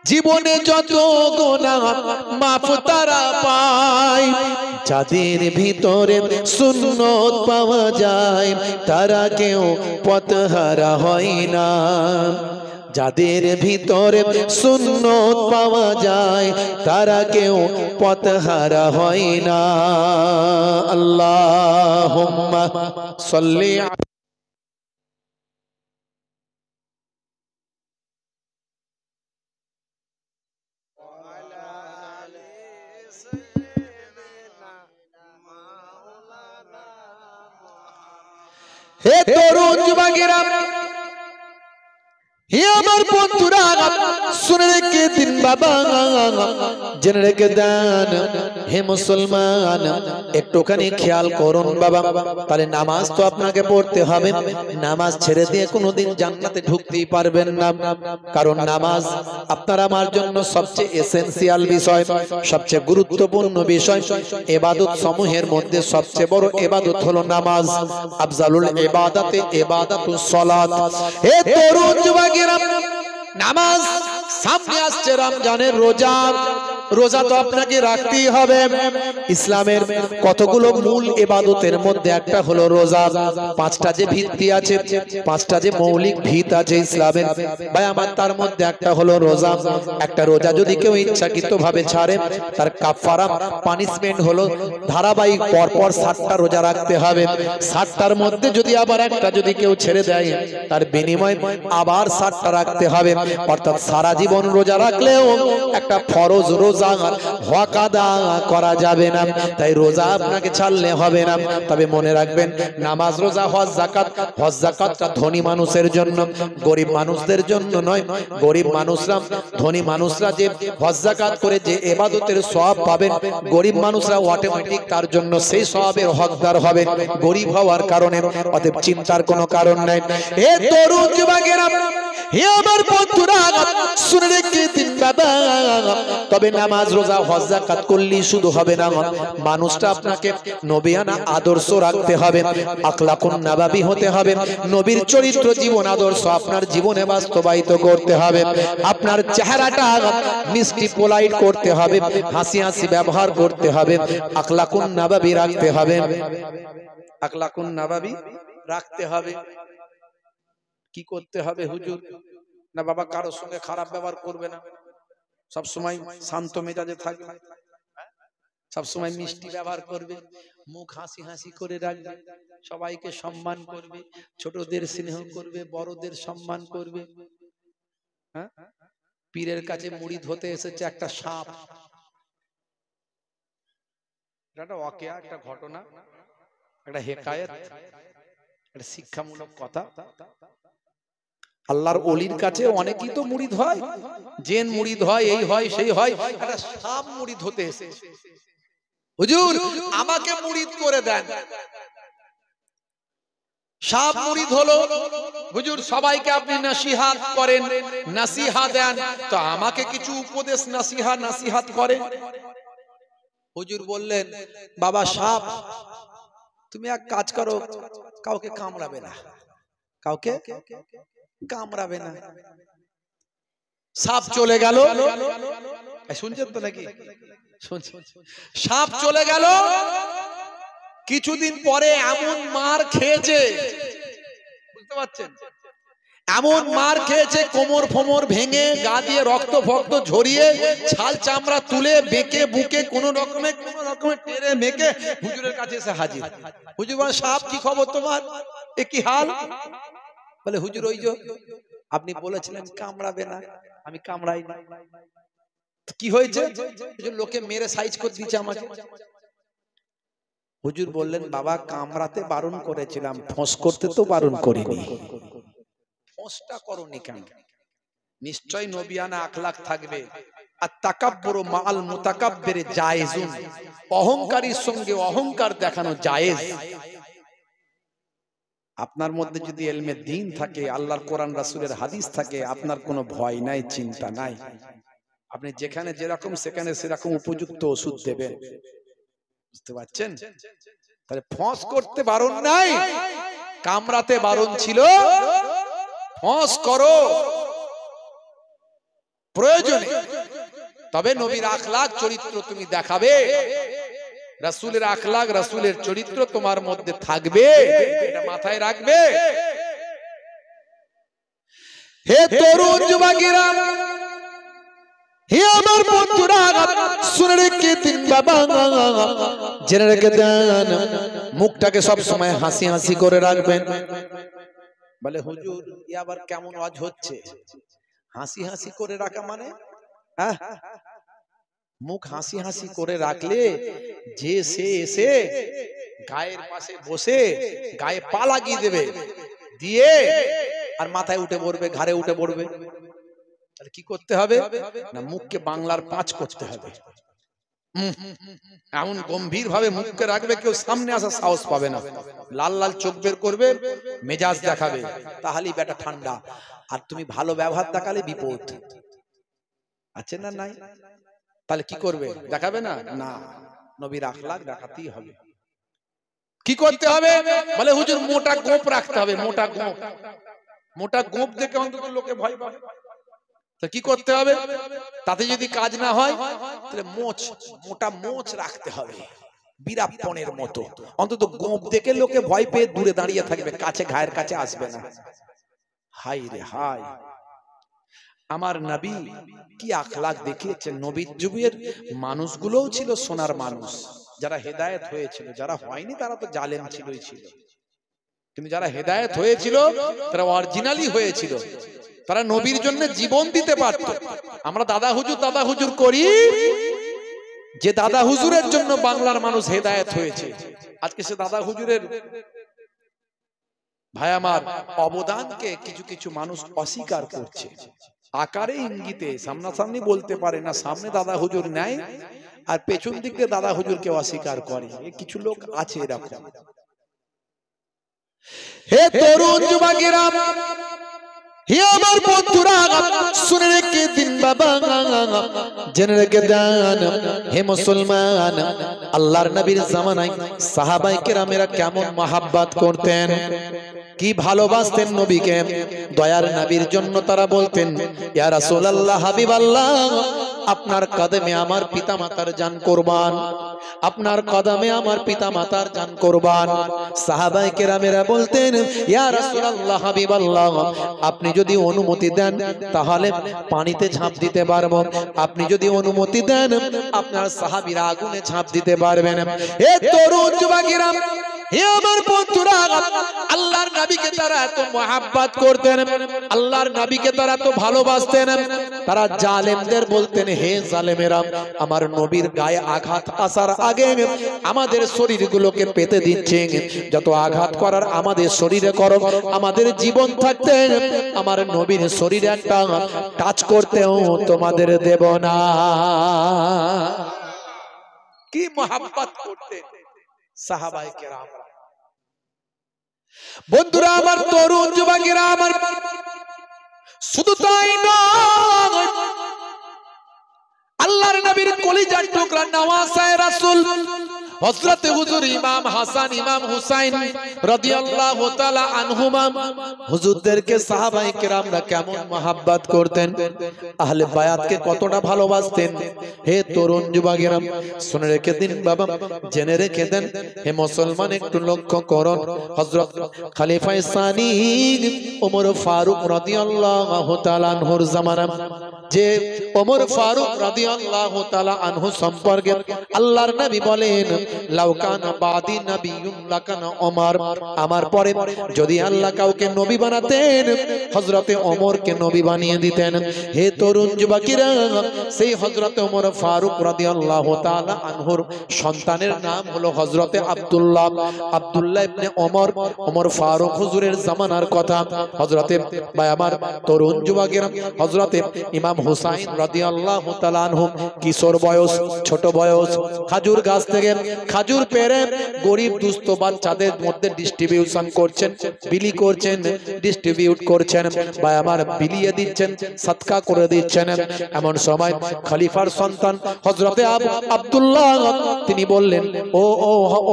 জীবনে যত গুনাহ মাফ তারা পায়। যাদের ভিতরে সুন্নত পাওয়া যায় তারা কেউ পথহারা হয় না। যাদের ভিতরে সুন্নত পাওয়া যায় তারা কেউ পথহারা হয় না। আল্লাহুম্মা সাল্লি হে তরুণ যুবকেরা, হে আমার বন্ধুরা, শুনে রেখে দিন বাবা, জেনে রেখে দেন। হে মুসলমান, একটুখানি খেয়াল করুন বাবা। তাহলে নামাজ তো আপনাকে পড়তে হবে। নামাজ ছেড়ে দিয়ে কোনোদিন জান্নাতে ঢুকতেই পারবেন না। কারণ নামাজ আপনার আমার জন্য সবচেয়ে এসেনশিয়াল বিষয়, সবচেয়ে গুরুত্বপূর্ণ বিষয়। ইবাদত সমূহের মধ্যে সবচেয়ে বড় ইবাদত হলো নামাজ। আফজালুল ইবাদাতে ইবাদাতুস সালাত। হে তরুণ যুবকেরা, নামাজ সামনে আসছে, রমজানের রোজা। রোজা তো আপনাকে রাখতেই হবে। ইসলামের কতগুলো মূল ইবাদতের মধ্যে একটা হলো রোজা। পাঁচটা যে ভিত্তি আছে, পাঁচটা যে মৌলিক ভিত আছে ইসলামের, ভাই আমার, তার মধ্যে একটা হলো রোজা। একটা রোজা যদি কেউ ইচ্ছাকৃতভাবে ছাড়ে, তার কাফারা পানিশমেন্ট হলো ধারাবাহিক পরপর 60টা রোজা রাখতে হবে। 60টার মধ্যে যদি আবার একটা যদি কেউ ছেড়ে দেয়, তার বিনিময়ে আবার 60টা রাখতে হবে। অর্থাৎ সারা জীবন রোজা রাখলেও একটা ফরজ রোজা হক আদায় করা যাবে না। তাই রোজা আপনাকে ছাড়লে হবে না। তবে মনে রাখবেন, নামাজ, রোজা, হজ, যাকাত। হজ যাকাতটা ধনী মানুষের জন্য, গরিব মানুষদের জন্য নয়। গরিব মানুষরা, ধনী মানুষরা যে হজ যাকাত করে যে ইবাদতের সওয়াব পাবেন, গরিব মানুষরা অটোমেটিক তার জন্য সেই সওয়াবের হকদার হবে গরিব হওয়ার কারণে। অতএব চিন্তার কোনো কারণ নাই। হে তরুণ যুবকেরা, হে আমার বন্ধুরা, শুনে রেখে দিন বাবা। তবে নামাজ, রোজা, হজ, যাকাত করলেই শুধু হবে না। মানুষটা আপনাকে নবিয়ানা আদর্শ রাখতে হবে, আখলাকুন নববী হতে হবে। নবীর চরিত্র, জীবন আদর্শ আপনার জীবনে বাস্তবায়িত করতে হবে। আপনার চেহারাটা মিষ্টি পোলাইট করতে হবে, হাসি হাসি ব্যবহার করতে হবে, আখলাকুন নববী রাখতে হবে। আখলাকুন নববী রাখতে হবে। কি করতে হবে হুজুর? না বাবা, কারোর সঙ্গে খারাপ ব্যবহার করবে না, সব সময় শান্ত মেজাজে থাকবে, সব সময় মিষ্টি ব্যবহার করবে, মুখ হাসি হাসি করে রাখবে, সবাইকে সম্মান করবে, ছোটদের স্নেহ করবে, বড়দের সম্মান করবে। হ্যাঁ, পীরের কাছে মুরিদ হতে এসেছে একটা সাপ। এটা ওয়াকিয়া, একটা ঘটনা, একটা হেকায়েত, একটা শিক্ষামূলক কথা। আল্লাহর ওলির কাছে অনেকেই তো মুরিদ হয়, জেন মুরিদ হয়, এই হয় সেই হয়। একটা সাপ মুরিদ হতে এসেছে। হুজুর আমাকে মুরিদ করে দেন। সাপ মুরিদ হলো, হুজুর সবাইকে আপনি নসিহত করেন, নসিহত দেন, তো আমাকে কিছু উপদেশ নসিহত করেন। হুজুর বললেন, বাবা সাপ, তুমি এক কাজ করো, কাউকে কামড়াবে না, কাউকে কামড়াবে না। সাপ চলে গেল। শুনছেন তো নাকি? সাপ চলে গেল। কিছুদিন পরে এমন মার খেয়েছে, বুঝতে পারছেন, এমন মার খেয়েছে, কোমর ফোমর ভেঙে, গা দিয়ে রক্ত ফক্ত ঝরিয়ে, ছাল চামড়া তুলে, বেঁকে বুকে কোন রকমে টেনে মেকে হুজুরের কাছে এসে হাজির। হুজুর বলে, সাপ কি খবর তোমার, এ কি হাল? বলে, হুজুর ওই যে আপনি বলেছিলেন কামড়াবে না, আমি কামড়াই না। কি হয়েছে? লোকে মেরে সাইজ করে দিচ্ছে আমাকে। হুজুর বললেন, বাবা কামড়াতে বারণ করেছিলাম, ফোঁস করতে তো বারণ করিনি। ফোঁসটা করনি কেন? নিশ্চয় নবিয়ানা আখলাক থাকবে। আর তাকাব্বুরু মাআল মুতাকাব্বির জায়েজুন, অহংকারীর সঙ্গে অহংকার দেখানো জায়েজ। আপনার মধ্যে যদি ইলমে দ্বীন থাকে, আল্লাহর কোরআন রাসূলের হাদিস থাকে, আপনার কোনো ভয় নাই, চিন্তা নাই। আপনি যেখানে যেরকম সেখানে সেরকম উপযুক্ত ওষুধ দেবেন, বুঝতে পারছেন? তাহলে ফস করতে বারণ নাই, কামড়াতে বারণ ছিল। ফস করো প্রয়োজনে, তবে নবীর আখলাক চরিত্র তুমি দেখাবে, রাসূলের আখলাক রাসূলের চরিত্র তোমার মধ্যে থাকবে, এটা মাথায় রাখবে। হে তরুণ যুবকেরা, হে আমার বন্ধুরা, শুনে রেখে দিন বাবা, জেনে রেখে দেন, মুখটাকে সব সময় হাসি হাসি করে রাখবেন। বলে হুজুর এ আবার কেমন ওয়াজ হচ্ছে? হাসি হাসি করে রাখা মানে মুখ হাসি হাসি করে রাখলে যে সে এসে গায়ের পাশে বসে গায়ে পা লাগিয়ে দেবে, দিয়ে আর মাথায় উঠে পড়বে, ঘাড়ে উঠে পড়বে। তাহলে কি করতে হবে না, মুখকে বাংলার পাঁচ করতে হবে। এমন গম্ভীর ভাবে মুখকে রাখবে কেউ সামনে আসার সাহস পাবে না। লাল লাল চোখ বের করবে, মেজাজ দেখাবে, তাহলেই বেটা ঠান্ডা। আর তুমি ভালো ব্যবহার দেখালে বিপদ আছে না নাই? তাহলে কি করবে? দেখাবে না? না, নবীর আখলাক দেখাতেই হবে। কি করতে হবে? বলে হুজুর মোটা গোপ রাখতে হবে। মোটা গোপ, মোটা গোপ দেখে অন্তত লোকে ভয় পাবে। তো কি করতে হবে? তাতে যদি কাজ না হয় তাহলে মোচ, মোটা মোচ রাখতে হবে, বীরাপ্পনের মতো। অন্তত গোপ দেখে লোকে ভয় পেয়ে দূরে দাঁড়িয়ে থাকবে, কাছে ঘায়ের কাছে আসবে না। হাই রে হাই, আমার নবী কি আখলাক দেখিয়েছেন। নবীর যুগের মানুষগুলোও ছিল সোনার মানুষ, যারা হেদায়েত হয়েছিল। যারা হয়নি তারা তো জালেম ছিলই ছিল, কিন্তু যারা হেদায়েত হয়েছিল তারা অরিজিনালি হয়েছিল। তারা নবীর জন্য জীবন দিতে পারত। আমরা দাদা হুজুর করি, যে দাদা হুজুরের জন্য বাংলার মানুষ হেদায়েত হয়েছে। আজকে সে দাদা হুজুরের ভাই আমার অবদানকে কিছু কিছু মানুষ অস্বীকার করছে, আকারে ইঙ্গিতে, সামনাসামনি বলতে পারে না। সামনে দাদা হুজুর নেয় আর পেছন দিক দিয়ে দাদা হুজুরকে অস্বীকার করে। কিছু লোক আছে এরকম। হে তরুণ যুবকেরা, হে আমার বন্ধুরা, শুনে রেখে দিন বাবা, জেনে রেখে দেন, হে মুসলমান, আল্লাহর নবীর জামানায় সাহাবায়ে কেরামেরা কেমন মহব্বত করতেন, কি ভালোবাসতেন নবীকে। দয়ার নবীর জন্য তারা বলতেন, ইয়া রাসূলুল্লাহ, হাবিবাল্লাহ, আপনার কদমে আমার পিতামাতার জান কুরবান, আপনার কদমে আমার পিতামাতার জান কুরবান। সাহাবায়ে কেরামেরা বলতেন, ইয়া রাসূলুল্লাহ, হাবিবাল্লাহ, আপনি যদি অনুমতি দেন তাহলে পানিতে ঝাঁপ দিতে পারবো, আপনি যদি অনুমতি দেন আপনার সাহাবীরা আগুনে ঝাঁপ দিতে পারবেন। এ তরুণ যুবকেরা, হে আমার বন্ধুরা, আল্লাহর নবীকে তারা এত মহব্বত করতেন, আল্লাহর নবীকে তারা এত ভালোবাসতেন। তারা জালেমদের বলতেন, হে জালেমেরা, আমার নবীর গায়ে আঘাত আসার আগে আমাদের শরীরগুলোকে পেতে দিচ্ছে, যত আঘাত করার আমাদের শরীরে করো, আমাদের জীবন থাকতে আমার নবীর শরীরে একটা টাচ করতেও তোমাদের দেব না। কি মহব্বত করতেন সাহাবায়ে কেরাম। বন্ধুরা আমার, তরুণ যুবকেরা আমার, শুধু তাই নয়, আল্লাহর নবীর কলিজার টুকরা নওয়াসায়ে রাসূল হযরত হুজুর ইমাম হাসান ইমাম হুসাইন রাদিয়াল্লাহু তাআলা আনহুমা, হুজুরদেরকে সাহাবায়ে কেরামরা কেমন মহব্বত করতেন, আহলে বায়াতকে কতটা ভালোবাসতেন। হে তরুণ যুবকেরা, শুনে রেখে দিন বাবা, জেনে রেখে দেন, হে মুসলমান, একটু লক্ষ্য করুন। হযরত খলিফায়ে সানি ওমর ফারুক রাদিয়াল্লাহু তাআলা আনহুর জামানা, যে ওমর ফারুক রাদিয়াল্লাহু তাআলা আনহু সম্পর্কে আল্লাহর নবী বলেন, লাউ কানা বাদি নবিয়্যুন লাকানা ওমর, আমার পরে যদি আল্লাহ কাউকে নবী বানাতেন হযরতে ওমরকে নবী বানিয়ে দিতেন। হে তরুণ যুবকেরা, সেই হযরতে ওমর ফারুক রাদিয়াল্লাহু তাআলা আনহুর সন্তানের নাম হলো হযরতে আব্দুল্লাহ। আব্দুল্লাহ ইবনে ওমর, ওমর ফারুক হুজুরের জামানার কথা। হযরতে ভাই আমার তরুণ যুবকেরা, হযরতে ইমাম হুসাইন রাদিয়াল্লাহু তাআলা আনহু কিশোর বয়স, ছোট বয়স, খাজুর গাছ থেকে খাজুর পেরে গরিব দুস্থ বাচ্চাদের মধ্যে ডিস্ট্রিবিউশন করছেন, বিলি করছেন, ডিস্ট্রিবিউট করছেন, বা আমার বিলিয়ে দিচ্ছেন, সদকা করে দিচ্ছেন। এমন সময় খলিফার সন্তান হযরতে আব্দুল্লাহ তিনি বললেন, ও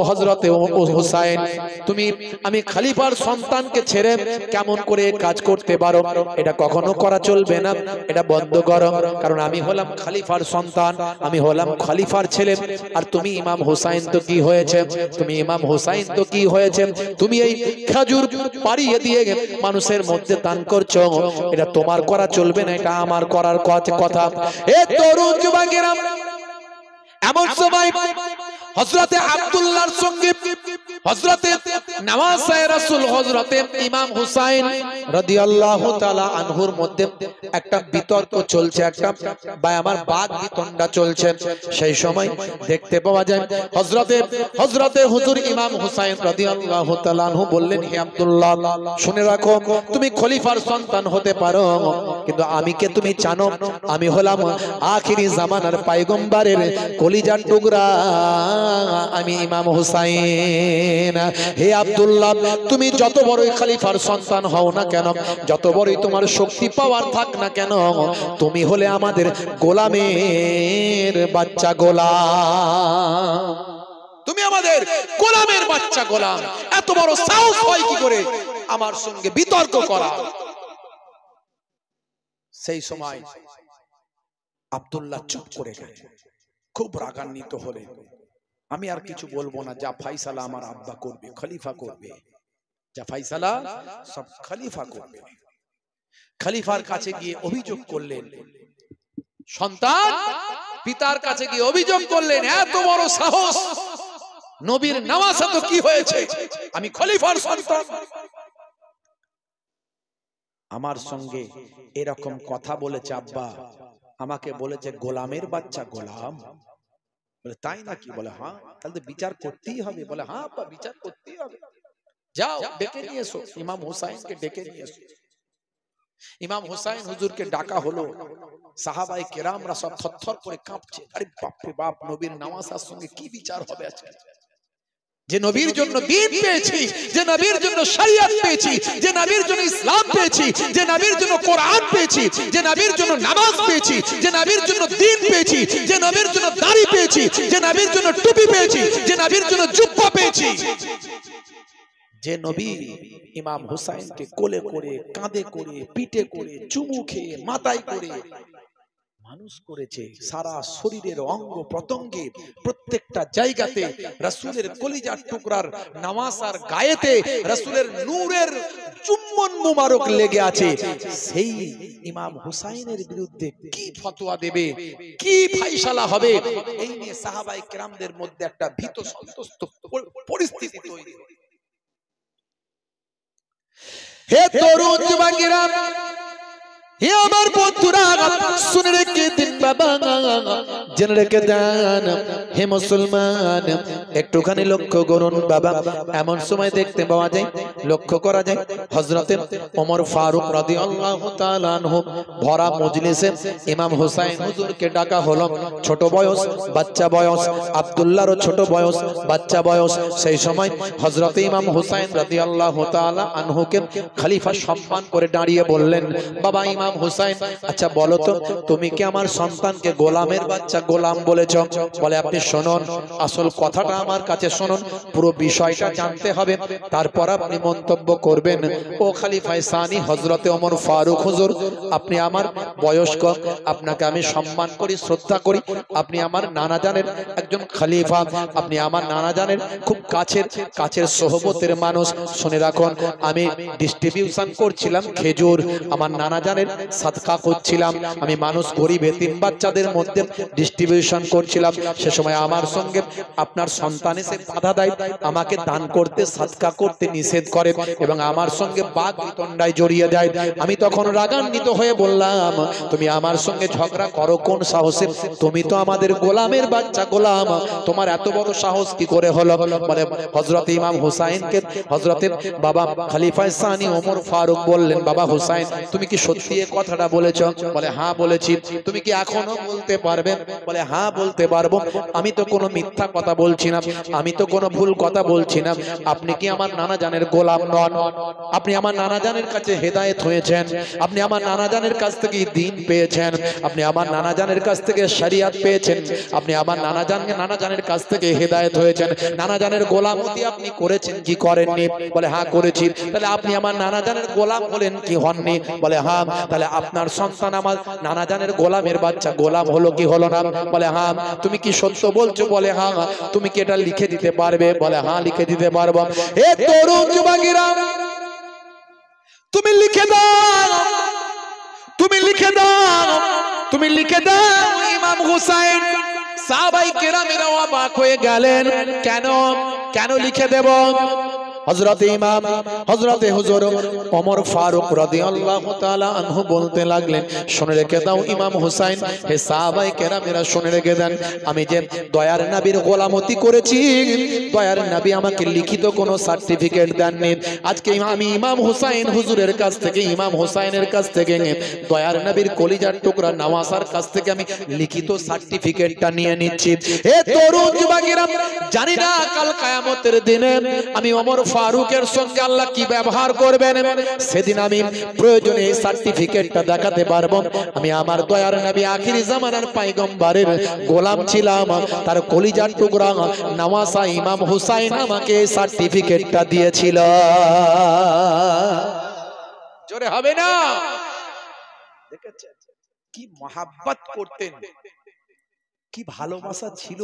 হযরতে হুসাইন, তুমি আমি খলিফার সন্তানকে ছেড়ে কেমন করে কাজ করতে পারো? এটা কখনো করা চলবে না, এটা বন্ধ করো। কারণ আমি হলাম খলিফার সন্তান, আমি হলাম খলিফার ছেলে। আর তুমি ইমাম হুসাইন তো কি হয়েছে? তুমি ইমাম হুসাইন তো কি হয়েছে? তুমি এই খেজুর পাড়িয়ে দিয়ে মানুষের মধ্যে দান করছো, এটা তোমার করা চলবে না, এটা আমার করার কথা। এ তরুণ যুবকেরা, এমন সময় হযরতে আব্দুল্লাহর সঙ্গে হযরতে নওয়াসে রাসূল হযরতে ইমাম হুসাইন রাদিয়াল্লাহু তাআলা আনহুর মধ্যে একটা বিতর্ক চলছে, একটা আমার বাদ বিতণ্ডা চলছে। সেই সময় দেখতে পাওয়া যায় হযরতে হুজুর ইমাম হুসাইন রাদিয়াল্লাহু তাআলা আনহু বললেন, হে আব্দুল্লাহ, শুনে রাখো, তুমি খলিফার সন্তান হতে পারো, কিন্তু আমি কে তুমি জানো? আমি হলাম আখিরি জামানার পয়গম্বরের কলিজার টুকরা, আমি ইমাম হুসাইন। হে আব্দুল্লাহ, তুমি যত বড়ই খলিফার সন্তান হও না কেন, যত বড়ই তোমার শক্তি পাওয়ার থাক না কেন, তুমি হলে আমাদের গোলামের বাচ্চা গোলাম, তুমি আমাদের গোলামের বাচ্চা গোলাম। এত বড় সাহস হয় কি করে আমার সঙ্গে বিতর্ক করা? সেই সময় আব্দুল্লাহ চুপ করে গেলেন, খুব রাগান্বিত হলেন। আমি আর কিছু বলবো না, যা ফাইসালা আমার আব্বা করবে, খলিফা করবে, যা ফাইসালা সব খলিফা করবে। খলিফার কাছে গিয়ে অভিযোগ করলেন, সন্তান পিতার কাছে গিয়ে অভিযোগ করলেন, এত বড় সাহস, নবীর নওয়াসা তো কি হয়েছে, আমি খলিফার সন্তান, আমার সঙ্গে এরকম কথা বলেছে আব্বা, আমাকে বলেছে গোলামের বাচ্চা গোলাম। বলে তাই নাকি? বলে হ্যাঁ, তাহলে তো বিচার করতেই হবে। বলে হ্যাঁ আব্বা, বিচার করতেই হবে, যাও ডেকে নিয়ে এসো, ইমাম হুসাইনকে ডেকে নিয়ে এসো। ইমাম হুসাইন হুজুরকে ডাকা হলো, সাহাবায়ে কেরামরা সব থরথর করে কাঁপছে। আরে বাপ রে বাপ, নবীর নওয়াসার সঙ্গে কি বিচার হবে আজকে? যে নবীর জন্য দ্বীন পেয়েছি, যে নবীর জন্য শরিয়ত পেয়েছি, যে নবীর জন্য ইসলাম পেয়েছি, যে নবীর জন্য কোরআন পেয়েছি, যে নবীর জন্য নামাজ পেয়েছি, যে নবীর জন্য দ্বীন পেয়েছি, যে নবীর জন্য দাড়ি পেয়েছি, যে নবীর জন্য টুপি পেয়েছি, যে নবীর জন্য জুব্বা পেয়েছি, যে নবী ইমাম হুসাইনকে কোলে করে, কাঁধে করে, পিঠে করে, চুমু খেয়ে, মাথায় করে মানুষ করেছে, সারা শরীরের অঙ্গ প্রত্যঙ্গে প্রত্যেকটা জায়গাতে রাসূলের কলিজার টুকরার নওয়াসার গায়েতে রাসূলের নূরের চুম্বন মুবারক লেগে আছে, সেই ইমাম হুসাইনের বিরুদ্ধে কি ফতোয়া দেবে, কি ফায়সালা হবে, এই নিয়ে সাহাবায়ে কেরামদের মধ্যে একটা ভীত সন্ত্রস্ত পরিস্থিতি তৈরি হয়। হে তরুণ যুবকেরা, হে আমার বন্ধুরা, শুনে রেখে দিন বাবা, জেনে রেখে দেন, হে মুসলমান, একটুখানি লক্ষ্য করুন বাবা। এমন সময় দেখতে পাওয়া যায়, লক্ষ্য করা যায়, হযরতে ওমর ফারুক রাদিয়াল্লাহু তাআলা আনহু ভরা মজলিসে ইমাম হুসাইন হুজুরকে ডাকা হলো। ছোট বয়স, বাচ্চা বয়স, আব্দুল্লাহরও ছোট বয়স, বাচ্চা বয়স। সেই সময় হযরতে ইমাম হুসাইন রাদিয়াল্লাহু তাআলা আনহুকে খলিফা সম্মান করে দাঁড়িয়ে বললেন, বাবা ইমাম হুসাইন, আচ্ছা বলো তো, তুমি কি আমার সন্তানকে গোলামের বাচ্চা গোলাম বলেছ? বলে আপনি শুনুন, আসল কথাটা আমার কাছে শুনুন, পুরো বিষয়টা জানতে হবে, তারপর আপনি মন্তব্য করবেন। ও খলিফা সানি হযরতে ওমর ফারুক হুজুর, আপনি আমার বয়স্ক, আপনাকে আমি সম্মান করি, শ্রদ্ধা করি, আপনি আমার নানা জানের একজন খলিফা, আপনি আমার নানা জানের খুব কাছের সোহবতের মানুষ। শুনে রাখুন, আমি ডিস্ট্রিবিউশন করছিলাম খেজুর, আমার নানা জানের সাদকা করছিলাম, আমি মানুষ গরিব এতিম বাচ্চাদের মধ্যে ডিস্ট্রিবিউশন করছিলাম। সে সময় আমার সঙ্গে আপনার সন্তান এসে বাধা দেয়, আমাকে দান করতে, সাদকা করতে নিষেধ করে এবং আমার সঙ্গে বাদ বিতণ্ডায় জড়িয়ে যায়। আমি তখন রাগান্বিত হয়ে বললাম, তুমি আমার সঙ্গে ঝগড়া করো কোন সাহসে? তুমি তো আমাদের গোলামের বাচ্চা গোলাম, তোমার এত বড় সাহস কি করে হলো? বলে হযরত ইমাম হুসাইনকে হযরতে বাবা খলিফা সানি ওমর ফারুক বললেন, বাবা হুসাইন, তুমি কি সত্যি এই কথাটা বলেছো? বলে হ্যাঁ বলেছি। তুমি কি এখনো বলতে পারবেন? বলে হ্যাঁ বলতে পারবো। আমি তো কোনো মিথ্যা কথা বলছি না, আমি তো কোনো ভুল কথা বলছি না। আপনি কি আমার নানা জানের গোলাম নন? আপনি আমার নানা জানের কাছে হেদায়েত হয়েছেন, আপনি আমার নানা জানের কাছ থেকে দ্বীন পেয়েছেন, আপনি আমার নানা জানের কাছ থেকে শরিয়ত পেয়েছেন, আপনি আমার নানা জানের কাছ থেকে হেদায়েত হয়েছেন। নানা জানের গোলামতি আপনি করেছেন কি করেননি? বলে হ্যাঁ করেছি। তাহলে আপনি আমার নানা জানের গোলাম হলেন কি হননি? বলে হ্যাঁ। তাহলে আপনার সন্তান আমার নানা জানের গোলামের বাচ্চা, গোলাম হলো কি হলো না? বলে হ্যাঁ। তুমি কি সত্য বলছো? বলে হ্যাঁ। তুমি কি এটা লিখে দিতে পারবে? বলে হ্যাঁ লিখে দিতে পারবো। এ তরুণ যুবকেরা, তুমি লিখে দাও, তুমি লিখে দাও, তুমি লিখে দাও। ইমাম হুসাইন সাহাবায়ে কেরামেরা অবাক হয়ে গেলেন। কেন কেন লিখে দেব? হযরত ইমাম হযরতে হুজুর ওমর ফারুক রাদিয়াল্লাহু তাআলা আনহু বলতে লাগলেন, শুনে রেখে দাও ইমাম হুসাইন, হে সাহাবায়ে কেরামেরা শুনে রেখে দেন, আমি যে দয়ার নবীর গোলামতি করেছি, দয়ার নবী আমাকে লিখিত কোনো সার্টিফিকেট দেননি। আজকে আমি ইমাম হুসাইন হুজুরের কাছ থেকে, ইমাম হুসাইনের কাছ থেকে, দয়ার নবীর কলিজার টুকরা নওয়াসার কাছ থেকে আমি লিখিত সার্টিফিকেটটা নিয়ে নিচ্ছি। হে তরুণ যুবকেরা, জানি না কাল কিয়ামতের দিনে আমি ওমর ফারুকের সঙ্গে আল্লাহ কি ব্যবহার করবেন। সেদিন আমি প্রয়োজনে এই সার্টিফিকেটটা দেখাতে পারবো, আমি আমার দয়ার নবী আখিরি জামানার পয়গম্বরের গোলাম ছিলাম, তার কলিজার টুকরা নওয়াসা ইমাম হুসাইন আমাকে এই সার্টিফিকেটটা দিয়েছিল। জোরে হবে না? দেখেছেন কি মহাব্বত করতেন, কি ভালোবাসা ছিল।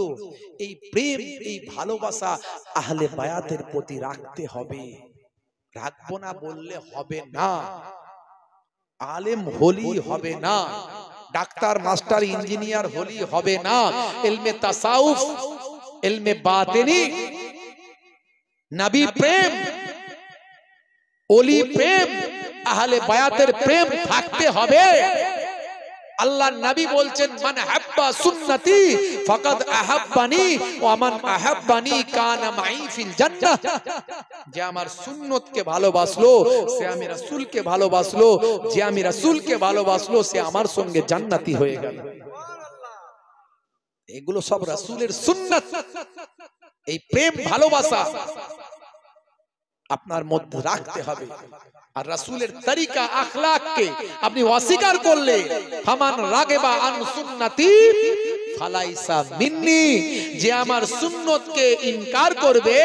এই প্রেম, এই ভালোবাসা আহলে বায়াতের প্রতি রাখতে হবে। রাখবো না বললে হবে না। আলেম হলি হবে না, ডাক্তার মাস্টার ইঞ্জিনিয়ার হলি হবে না। ইলমে তাসাউফ, ইলমে বাতিনি, নবী প্রেম, ওলি প্রেম, আহলে বায়াতের প্রেম থাকতে হবে। আল্লাহ নবী বলছেন, মান হাব্বা সুন্নতি ফাকাদ আহাব্বানি ওয়া মান আহাব্বানি কানা মাই ফিল জান্নাহ। যে আমার সুন্নতকে ভালোবাসলো সে আমি রাসূলকে ভালোবাসলো, যে আমি রাসূলকে ভালোবাসলো সে আমার সঙ্গে জান্নাতি হয়ে গেল। এগুলো সব রাসূলের সুন্নাত। এই প্রেম ভালোবাসা আপনার মধ্যে রাখতে হবে। আর রাসূলের তরিকা আখলাককে আপনি অস্বীকার করলে, ফামান রাগিবা আন সুন্নতি ফালাইসা মিন্নি, যে আমার সুন্নতকে ইনকার করবে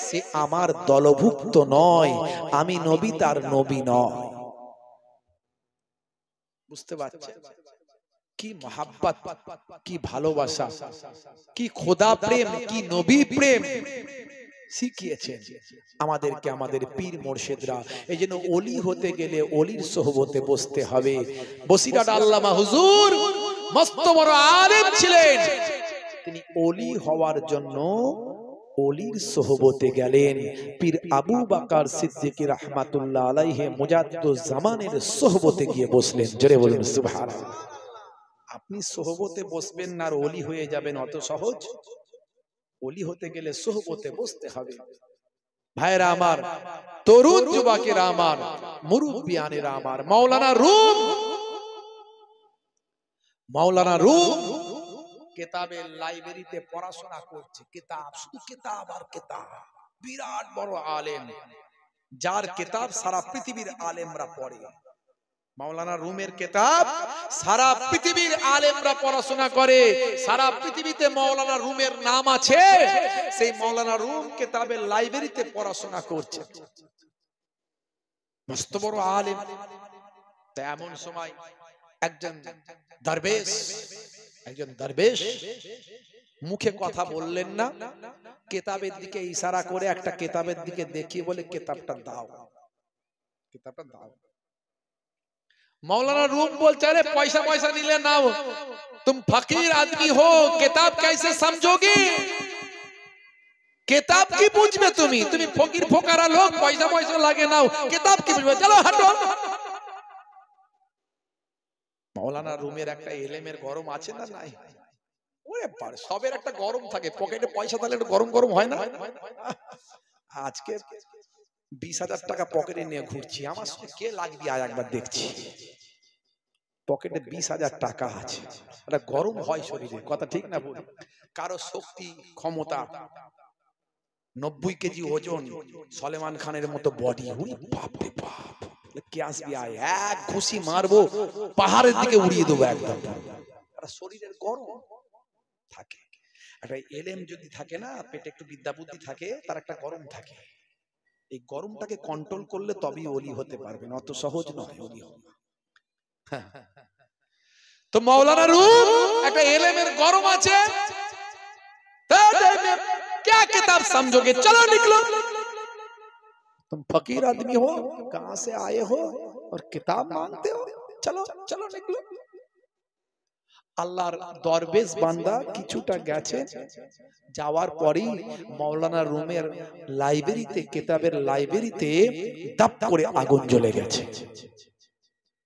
সে আমার দলভুক্ত নয়, আমি নবী তার নবী নয়। বুঝতে পারছেন কি মহাব্বত, কি ভালোবাসা, কি খোদা প্রেম, কি নবী প্রেম শিখিয়েছেন আমাদেরকে আমাদের পীর মুর্শিদরা। এই জন্য ওলি হতে গেলে ওলির সোহবতে বসতে হবে। বসিরহাট আল্লামা হুজুর মস্ত বড় আলেম ছিলেন, তিনি ওলি হওয়ার জন্য ওলির সোহবতে গেলেন। পীর আবু বকর সিদ্দিক রাহমাতুল্লাহ আলাইহি মুজাদ্দিদুজ জামানের সোহবতে গিয়ে বসলেন। জোরে বলুন সুবহানাল্লাহ। আপনি সোহবতে বসবেন না আর ওলি হয়ে যাবেন অত সহজ? ওলি হতে গেলে সোহবতে বসতে হবে। ভাইরা আমার, তরুণ যুবকেরা আমার, মুরব্বিয়ানেরা আমার, মাওলানা রুম কিতাবের লাইব্রেরিতে পড়াশোনা করছে। কিতাব, শুধু কিতাব আর কিতাব। বিরাট বড় আলেম, যার কিতাব সারা পৃথিবীর আলেমরা পড়ে। মাওলানা রুমের কিতাব সারা পৃথিবীর আলেমরা পড়াশোনা করে। সারা পৃথিবীতে মাওলানা রুমের নাম আছে। সেই মাওলানা রুম কিতাবের লাইব্রেরিতে পড়াশোনা করছে। মস্ত বড় আলেম। এমন সময় একজন দরবেশ মুখে কথা বললেন না, কিতাবের দিকে ইশারা করে একটা কিতাবের দিকে দেখিয়ে বলে, কিতাবটা দাও, কিতাবটা দাও। मौलाना रूम बोलते अरे पैसा पैसा नहीं लेना, तुम फकीर आदमी हो, किताब कैसे समझोगे? किताब की पूछबे तुम्हें फकीर फोकारा लोग, पैसा पैसा लागे ना, किताब की पूछबे, चलो हटो। मौलाना रूमेर একটা এলেমের গরম আছে না নাই? ওরে বাবা, সবের একটা গরম থাকে, পকেটে পয়সা থাকলে একটু গরম গরম হয় না? আজকে 20,000 টাকা পকেটে নিয়ে ঘুরছি, আমার সঙ্গে কে লাগবি আজ একবার দেখছি। পকেটে 20,000 টাকা আছে, এটা গরম হয় শরীরে, কথা ঠিক না বলি? কারো শক্তি ক্ষমতা 90 কেজি ওজন, সলেমান খানের মতো বডি, বাপ রে বাপ, কে আসবি আয়, এক ঘুষি মারবো পাহাড়ের দিকে উড়িয়ে দেবো একদম। শরীরের গরম থাকে, একটা এলেম যদি থাকে না, পেটে একটু বিদ্যা বুদ্ধি থাকে, তার একটা গরম থাকে। এই গরমটাকে কন্ট্রোল করলে তবেই ওলি হতে পারবেন, অত সহজ নয় ওলি হওয়া। তো মৌলানা রুম একটা এলেমের গরম আছে, क्या किताब समझोगे, चलो निकलो, तुम फकीर आदमी हो, कहां से आए हो और किताब मांगते हो, चलो चलो निकलो। আল্লাহর দরবেশ বান্দা কিছুটা গেছে, যাওয়ার পরেই মাওলানা রুমের লাইব্রেরিতে, কিতাবের লাইব্রেরিতে দাপ করে আগুন জ্বলে গেছে।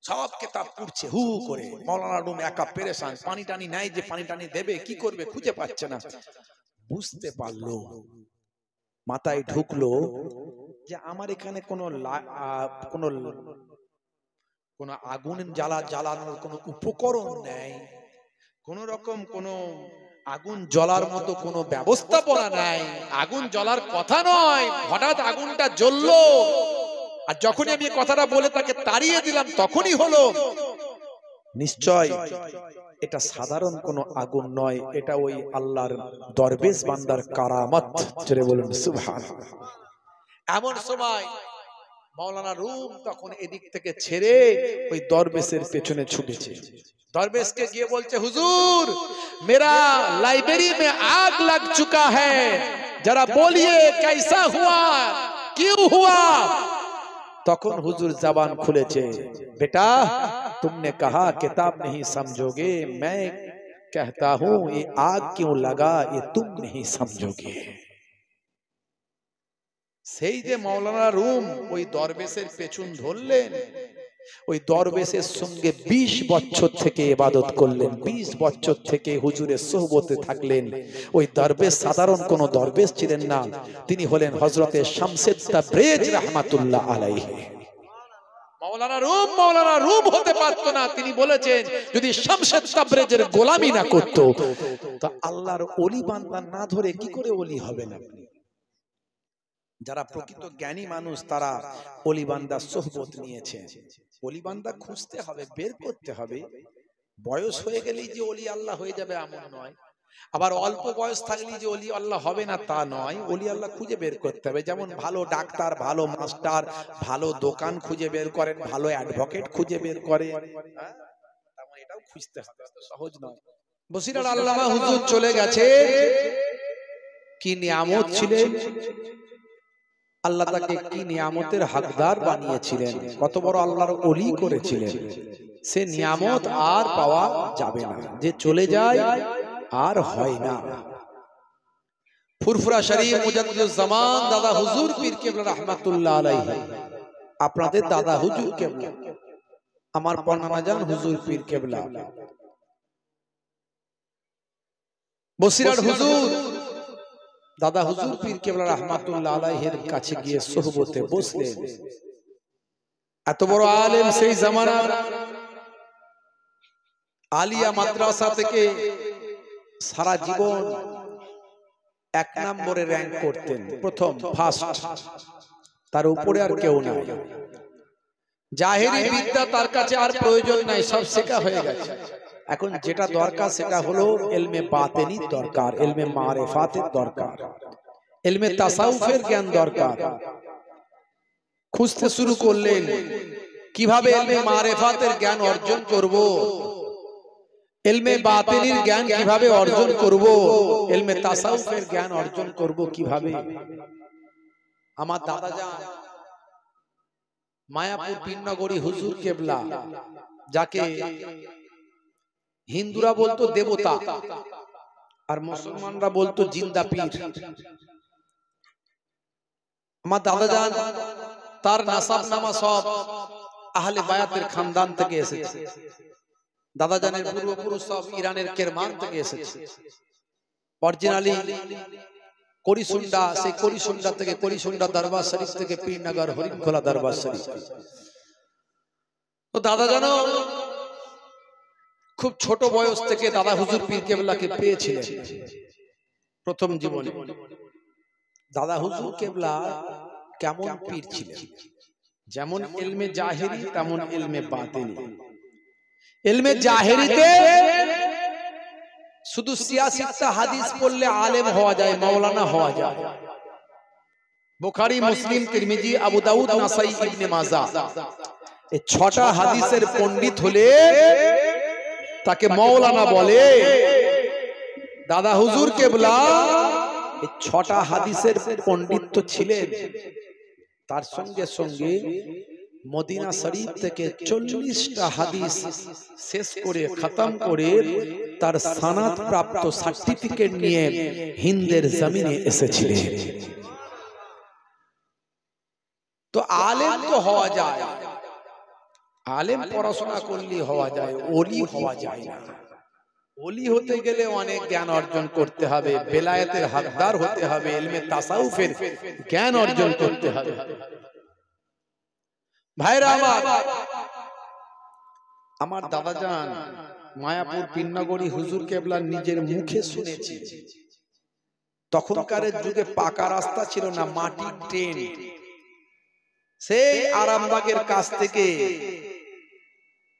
সব কিতাব পড়ছে হু করে, মাওলানা রুম একা পেরেশান, পানি টানি নাই, যে পানি টানি দেবে কি করবে খুঁজে পাচ্ছে না। বুঝতে পারলো, মাথায় ঢুকলো যে আমার এখানে কোনো আগুন জ্বালানোর কোনো উপকরণ নেই, কোন রকম কোনো আগুন জ্বলার মতো কোনো ব্যবস্থাপনা নাই, আগুন জ্বলার কথা নয়, হঠাৎ আগুনটা জ্বললো। আর যখনই আমি কথাটা বলে তাকে তাড়িয়ে দিলাম তখনই হলো, নিশ্চয় এটা সাধারণ কোনো আগুন নয়, এটা ওই আল্লাহর দরবেশ বান্দার কারামত। জোরে বলুন সুবহানাল্লাহ। এমন সময় মাওলানা রুম তখন এদিক থেকে ছেড়ে ওই দরবেশের পেছনে ছুটেছে। दरवेश के गए बोलते हुजूर मेरा लाइब्रेरी में आग लग चुका है, जरा बोलिए कैसा हुआ, क्यों हुआ। तखन हुजूर जबान खुलेছে, बेटा तुमने कहा किताब नहीं समझोगे, मैं कहता हूं ये आग क्यों लगा ये तुम नहीं समझोगे। সেই যে মাওলানা রুম ওই দরবেশের পেছন ধরলেন, ওই দরবেশের সঙ্গে 20 বছর থেকে ইবাদত করলেন, 20 বছর থেকে হুজুরের সোহবতে থাকলেন। ওই দরবেশ সাধারণ কোন দরবেশ ছিলেন না, তিনি হলেন হযরতে শামসুদ তাবরেজ রাহমাতুল্লাহ আলাইহি। মাওলানা রুম হতে পারত না, তিনি বলেছেন যদি শামসুদ তাবরেজের গোলামি না করত তো আল্লাহর ওলি বান্দা না ধরে কি করে ওলি হবেন আপনি। যারা প্রকৃত জ্ঞানী মানুষ তারা ওলি বান্দার সোহবত নিয়েছে। ওলি বান্দা খুঁজতে হবে, বের করতে হবে। বয়স হয়ে গেলেই যে ওলি আল্লাহ হয়ে যাবে এমন নয়, আবার অল্প বয়স থাকলেই যে ওলি আল্লাহ হবে না তা নয়। ওলি আল্লাহ খুঁজে বের করতে হবে, যেমন ভালো ডাক্তার, ভালো মাস্টার, ভালো দোকান খুঁজে বের করেন, ভালো অ্যাডভোকেট খুঁজে বের করে, তেমন এটাও খুঁজতে হবে, সহজ নয়। বসিরার আল্লামা হুজুর চলে গেছে, কি নিয়ামত ছিলেন, আল্লাহ তাকে কি নিয়ামতের হকদার বানিয়েছিলেন, কত বড় আল্লাহর ওলি করেছিলেন, সে নিয়ামত আর পাওয়া যাবে না, যে চলে যায় আর হয় না। ফুরফুরা শরীফ মুজাদ্দিদুজ জামান দাদা হুজুর পীর কেবলা রাহমাতুল্লাহ আলাইহি, আপনাদের দাদা হুজুর কেবলা, আমার পরনানা জান হুজুর পীর কেবলা, বসিরার হুজুর দাদা হুজুর পীর কেবলা রাহমাতুল্লাহ আলাইহির কাছে গিয়ে সোহবতে বসলেন। এত বড় আলেম, সেই জামানার আলিয়া মাদ্রাসা থেকে সারা জীবন 1 নম্বরে র‍্যাঙ্ক করতেন, প্রথম ফার্স্ট, তার উপরে আর কেউ নাই। জাহেরি বিদ্যা তার কাছে আর প্রয়োজন নাই, সব শেখা হয়ে গেছে। এখন যেটা দরকার সেটা হলো ইলমে বাতিনি দরকার, ইলমে মারিফাতের দরকার, ইলমে তাসাউফের জ্ঞান দরকার। খুঁজতে শুরু করলেন কিভাবে ইলমে মারিফাতের জ্ঞান অর্জন করব, ইলমে বাতিনির জ্ঞান কিভাবে অর্জন করব, ইলমে তাসাউফের জ্ঞান অর্জন করব কিভাবে। আমার দাদা জান মায়াপুর পীরনগরী হুজুর কেবলা, যাকে হিন্দুরা বলতো দেবতা আর মুসলমানরা বলতো জিন্দা পীর, আমার দাদা জান তার নাসাব নামা সব আহলে বায়াতের খানদান থেকে এসেছে। দাদা জানের পূর্বপুরুষ সব ইরানের কেরমান থেকে এসেছে, অরিজিনালি করিসুন্ডা, সেই করিসুন্ডা থেকে, করিসুন্ডা দরবার শরীফ থেকে পীরনগর হরিণখোলা দরবার শরীফ। তো দাদা জানো খুব ছোট বয়স থেকে দাদা হুজুর পীর কেবলাকে পেয়েছিলেন প্রথম জীবনে। দাদা হুজুর কেবলা কেমন পীর ছিলেন? যেমন ইলমে জাহেরি তেমন ইলমে বাতিনি। ইলমে জাহেরিতে শুধু সিয়াসিত্তা হাদিস পড়লে আলেম হওয়া যায়, মাওলানা হওয়া যায়। বুখারী, মুসলিম, তিরমিজি, আবু দাউদ, নাসাই, ইবনে মাজাহ এই 6টা হাদিসের পণ্ডিত হলে তাকে মাওলানা বলে। দাদা হুজুর কেবলা এই 6টা হাদিসের পণ্ডিত তো ছিলেন, তার সঙ্গে সঙ্গে মদিনা শরীফ থেকে 40টা হাদিস শেষ করে খতম করে তার সনদ প্রাপ্ত সার্টিফিকেট নিয়ে হিন্দের জমিনে এসেছিলেন। তো আলেম তো হওয়া যায়, আলেম পড়াশোনা করলে হওয়া যায়, ওলি হওয়া যায় না। ওলি হতে গেলে অনেক জ্ঞান অর্জন করতে হবে, বেলায়েতের হকদার হতে হবে, ইলমে তাসাউফের জ্ঞান অর্জন করতে হবে। ভাইরা আমার দাদাজান মায়াপুর পীরনগরী হুজুর কেবলা নিজের মুখে শুনেছি। তখনকার যুগে পাকা রাস্তা ছিল না, মাটির ট্রেন। সেই আরামবাগের কাছ থেকে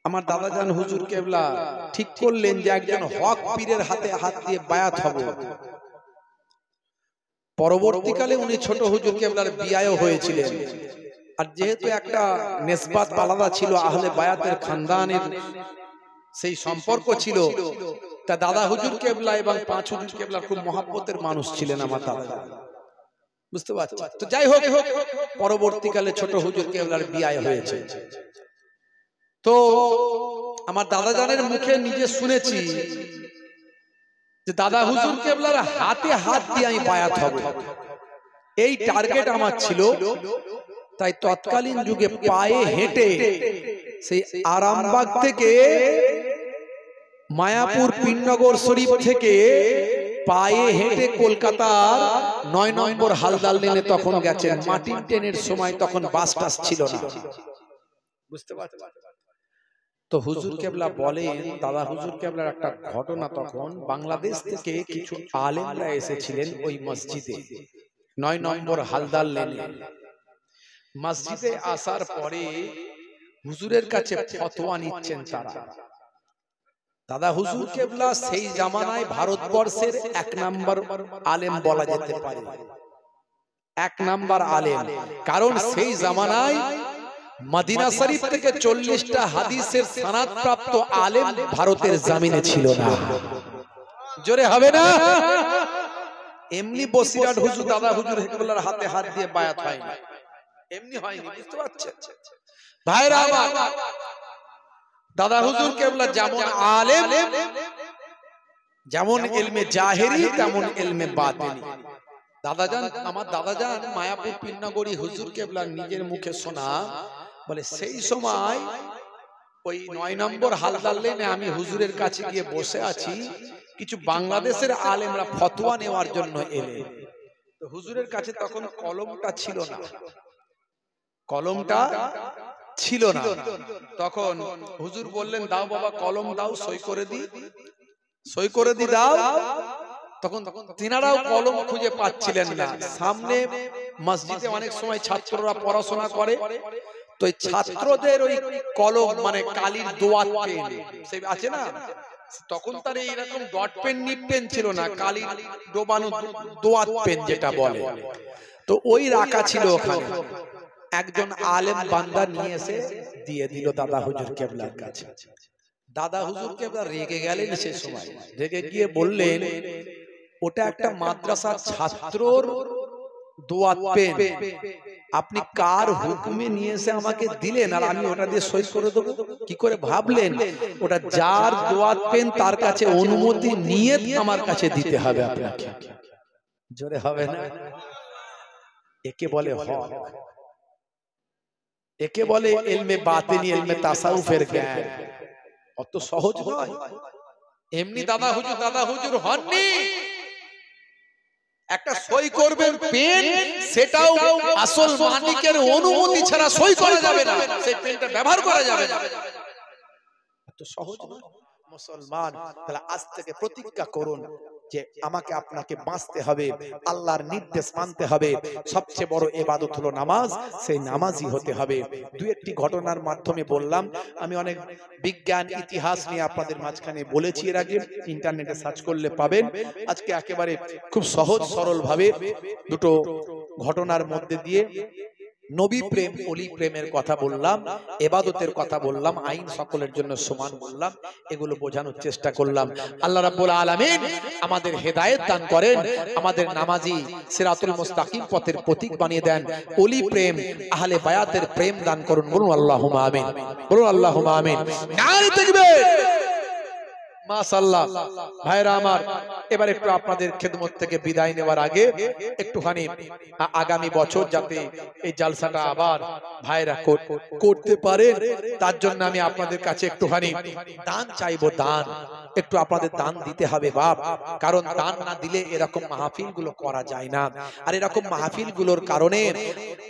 আমার দাদাজান হুজুর কেবলা ঠিক করলেন যে একজন হক পীরের হাতে হাত দিয়ে বায়াত হব। পরবর্তীকালে উনি ছোট হুজুর কেবলার বিয়াও হয়েছিলেন। আর যেহেতু একটা নিসবাত আলাদা ছিল, আহলে বায়াতের খানদানের সেই সম্পর্ক ছিল, তা দাদা হুজুর কেবলা এবং 5 হুজুর কেবলা খুব মহব্বতের মানুষ ছিলেন আমার দাদা, বুঝতে পারছেন? তো যাই হোক, পরবর্তীকালে ছোট হুজুর কেবলার বিয়ে হয়েছে। তো আমার দাদাজানের মুখে নিজে শুনেছি যে দাদা হুজুর কেবলার হাতে হাত দিয়ে আমি বায়াত হব, এই টার্গেট আমার ছিল। তাই তৎকালীন যুগে পায়ে হেঁটে সেই আরামবাগ থেকে মায়াপুর পীরনগর শরীফ থেকে পায়ে হেঁটে কলকাতার 9 নম্বর হালদাল লেনে তখন গেছেন। মাটির ট্রেনের সময় তখন বাস টাস ছিল না, বুঝতে পারছেন? তো হুজুর কেবলা বলেন, দাদা হুজুর কেবলার একটা ঘটনা, তখন বাংলাদেশ থেকে কিছু আলেমরা এসেছিলেন ওই মসজিদে 9 নম্বর হালদাল লেনে। মসজিদে আসার পরে হুজুরের কাছে ফতোয়া নিচ্ছেন তারা। দাদা হুজুর কেবলা সেই জামানায় ভারতবর্ষের 1 নম্বর আলেম বলা যেতে পারে, 1 নম্বর আলেম। কারণ সেই জামানায় মদিনা শরীফ থেকে 40টা হাদিসের সনদ প্রাপ্ত আলেম ভারতের জমিনে ছিল না। জোরে হবে না? এমনি বসিরহাট হুজুর দাদা হুজুর কেবলার হাতে হাত দিয়ে বায়াত হয়নি, এমনি হয়নি, বুঝতে পারছেন ভাইরা আমার? দাদা হুজুর কেবলা যেমন আলেম, যেমন ইলমে জাহেরি তেমন ইলমে বাতিনি। দাদাজান, আমার দাদাজান মায়াপুর পীরনগরী হুজুর কেবলা নিজের মুখে শোনা, বলে সেই সময় ওই 9 নম্বর হালদার লেনে আমি হুজুরের কাছে গিয়ে বসে আছি, কিছু বাংলাদেশের আলেমরা ফতোয়া নেওয়ার জন্য এলেন। তো হুজুরের কাছে তখন কলমটা ছিল না, কলমটা ছিল না। তখন হুজুর বললেন, দাও বাবা কলম দাও, সই করে দি, সই করে দি দাও। তখন তিনারাও কলম খুঁজে পাচ্ছিলেন না। সামনে মসজিদে অনেক সময় ছাত্ররা পড়াশোনা করে, তো এই ছাত্রদের ওই কলম মানে কালির দোয়াত পেন সেই আছে না, তখন তার এইরকম ডট পেন নিপ পেন ছিল না, কালির ডোবানো দোয়াত পেন যেটা বলে, তো ওই রাখা ছিল ওখানে। একজন আলেম বান্দা নিয়ে এসে দিয়ে দিল দাদা হুজুর কেবলার কাছে। দাদা হুজুর কেবলা রেগে গেলেন। সে সময় রেগে গিয়ে বললেন, ওটা একটা মাদ্রাসার ছাত্রর দোয়াত পেন, আপনি কার হুকুমে নিয়ে এসে আমাকে দিলেন আর আমি ওটা দিয়ে সই করে দেবো? কি করে ভাবলেন? ওটা যার দোয়াত পেন তার কাছে অনুমতি নিয়ে আমার কাছে দিতে হবে আপনাকে। জোরে হবে না? একে বলে হক, একে বলে ইলমে বাতিনি, ইলমে তাসাউফের জ্ঞান। অত সহজ নয়। এমনি দাদা হুজুর হননি। একটা সই করবেন পেন, সেটাও আসল মালিকের অনুমতি ছাড়া সই করা যাবে না, সেই পেনটা ব্যবহার করা যাবে না। এত সহজ নয়। মুসলমান, তাহলে আজ থেকে প্রতিজ্ঞা করুন যে আমাকে আপনাকে বাঁচতে হবে, আল্লাহর নির্দেশ মানতে হবে। সবচেয়ে বড় ইবাদত হলো নামাজ, সেই নামাজই হতে হবে। দুই একটি ঘটনার মাধ্যমে বললাম। আমি অনেক বিজ্ঞান ইতিহাস নিয়ে আপনাদের মাঝখানে বলেছি এর আগে, ইন্টারনেটে সার্চ করলে পাবেন। আজকে একেবারে খুব সহজ সরল ভাবে দুটো ঘটনার মধ্যে দিয়ে নবী প্রেম ওলি প্রেমের কথা বললাম, ইবাদতের কথা বললাম, আইন সকলের জন্য সমান বললাম, এগুলো বোঝানোর চেষ্টা করলাম। আল্লাহ রাব্বুল আলামিন আমাদের হেদায়েত দান করেন, আমাদের নামাজি সিরাতুল মুস্তাকিম পথের প্রতীক বানিয়ে দেন, ওলি প্রেম আহলে বায়াতের প্রেম দান করুন। বলুন আল্লাহুম্মা আমিন, বলুন আল্লাহুম্মা আমিন। নারে তাকবীর, মাশাআল্লাহ। ভাইরা আমার, এবার একটু আপনাদের খেদমত থেকে বিদায় নেওয়ার আগে একটুখানি আগামী বছর যাতে এই জালসাটা আবার ভাইরা করতে পারেন, তার জন্য আমি আপনাদের কাছে একটুখানি দান চাইবো। দান একটু আপনাদের দান দিতে হবে বাপ, কারণ দান না দিলে এরকম মাহফিল গুলো করা যায় না। আর এরকম মাহফিল গুলোর কারণে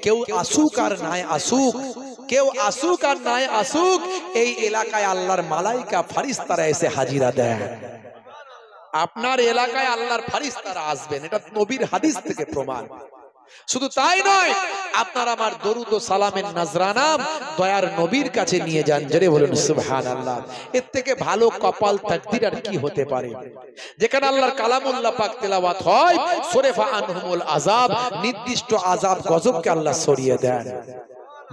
কেউ আসুক আর নাই আসুক, কেউ আসুক আর নাই আসুক, এই এলাকায় আল্লাহর মালাইকা ফারিস্তারা এসে হাজিরা দেয়। আপনার এলাকায় আল্লাহর ফারিস্তারা আসবেন, এটা নবীর হাদিস থেকে প্রমাণ। শুধু তাই নয়, আপনার আমার দরুদ ও সালামের নজরানা দয়ার নবীর কাছে নিয়ে যান। জোরে বলুন সুবহানাল্লাহ। এর থেকে ভালো কপাল তাকদীর আর কি হতে পারে? যেখানে আল্লাহর কালামুল্লাহ পাক তেলাওয়াত হয়, সরেফা আনহুমুল আযাব, নির্দিষ্ট আযাব গজবকে আল্লাহ সরিয়ে দেন।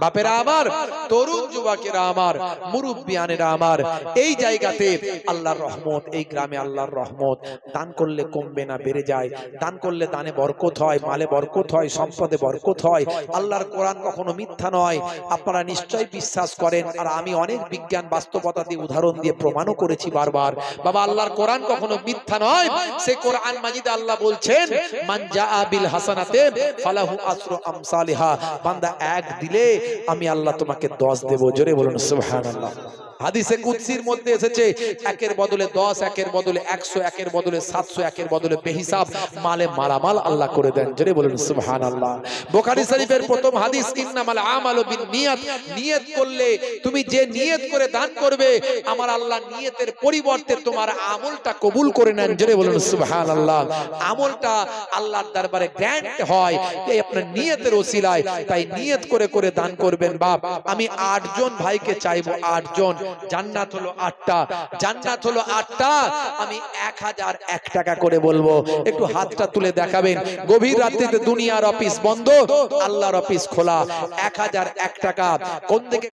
বাপেরা আমার, তরুণ যুবকেরা আমার, মুরব্বিয়ানেরা আমার, এই জায়গাতে আল্লাহর রহমত, এই গ্রামে আল্লাহর রহমত। দান করলে কমবে না, বেড়ে যায়। দান করলে দানে বরকত হয়, মালে বরকত হয়, সম্পদে বরকত হয়। আল্লাহর কোরআন কখনো মিথ্যা নয়, আপনারা নিশ্চয়ই বিশ্বাস করেন। আর আমি অনেক বিজ্ঞান বাস্তবতা দিয়ে উদাহরণ দিয়ে প্রমাণও করেছি বারবার। বাবা, আল্লাহর কোরআন কখনো মিথ্যা নয়। সেই কোরআন মাজিদে আল্লাহ বলছেন, মান জাআ বিল হাসানাতে ফালাহু আসরু আমসালিহা। বান্দা এক দিলে আমি আল্লাহ তোমাকে 10 দেব। জোরে বলুন সুবহানাল্লাহ। হাদিসে কুদসির মধ্যে এসেছে, একের বদলে 10, একের বদলে 100, একের বদলে 700, একের বদলে বেহিসাব মালে মালামাল আল্লাহ করে দেন। জোরে বলুন সুবহানাল্লাহ। বুখারী শরীফের প্রথম হাদিস, ইন্নামাল আমালু বিন্নিয়াত। নিয়ত করলে, তুমি যে নিয়ত করে দান করবে, আমার আল্লাহ নিয়তের পরিবর্তে তোমার আমলটা কবুল করে নেন। জোরে বলুন সুবহানাল্লাহ। আমলটা আল্লাহর দরবারে গ্র্যান্ট হয় এই আপনার নিয়তের ওসিলায়। তাই নিয়ত করে করে দান করবেন বাপ। আমি 8 জন ভাইকে চাইবো, 8 জন। জান্নাত হলো 8টা, জান্নাত হলো 8টা। আমি 1001 টাকা করে বলবো, একটু হাতটা তুলে দেখাবেন। গভীর রাত্রিতে দুনিয়ার অফিস বন্ধ, আল্লাহর অফিস খোলা। 1001 টাকা কোন দিকে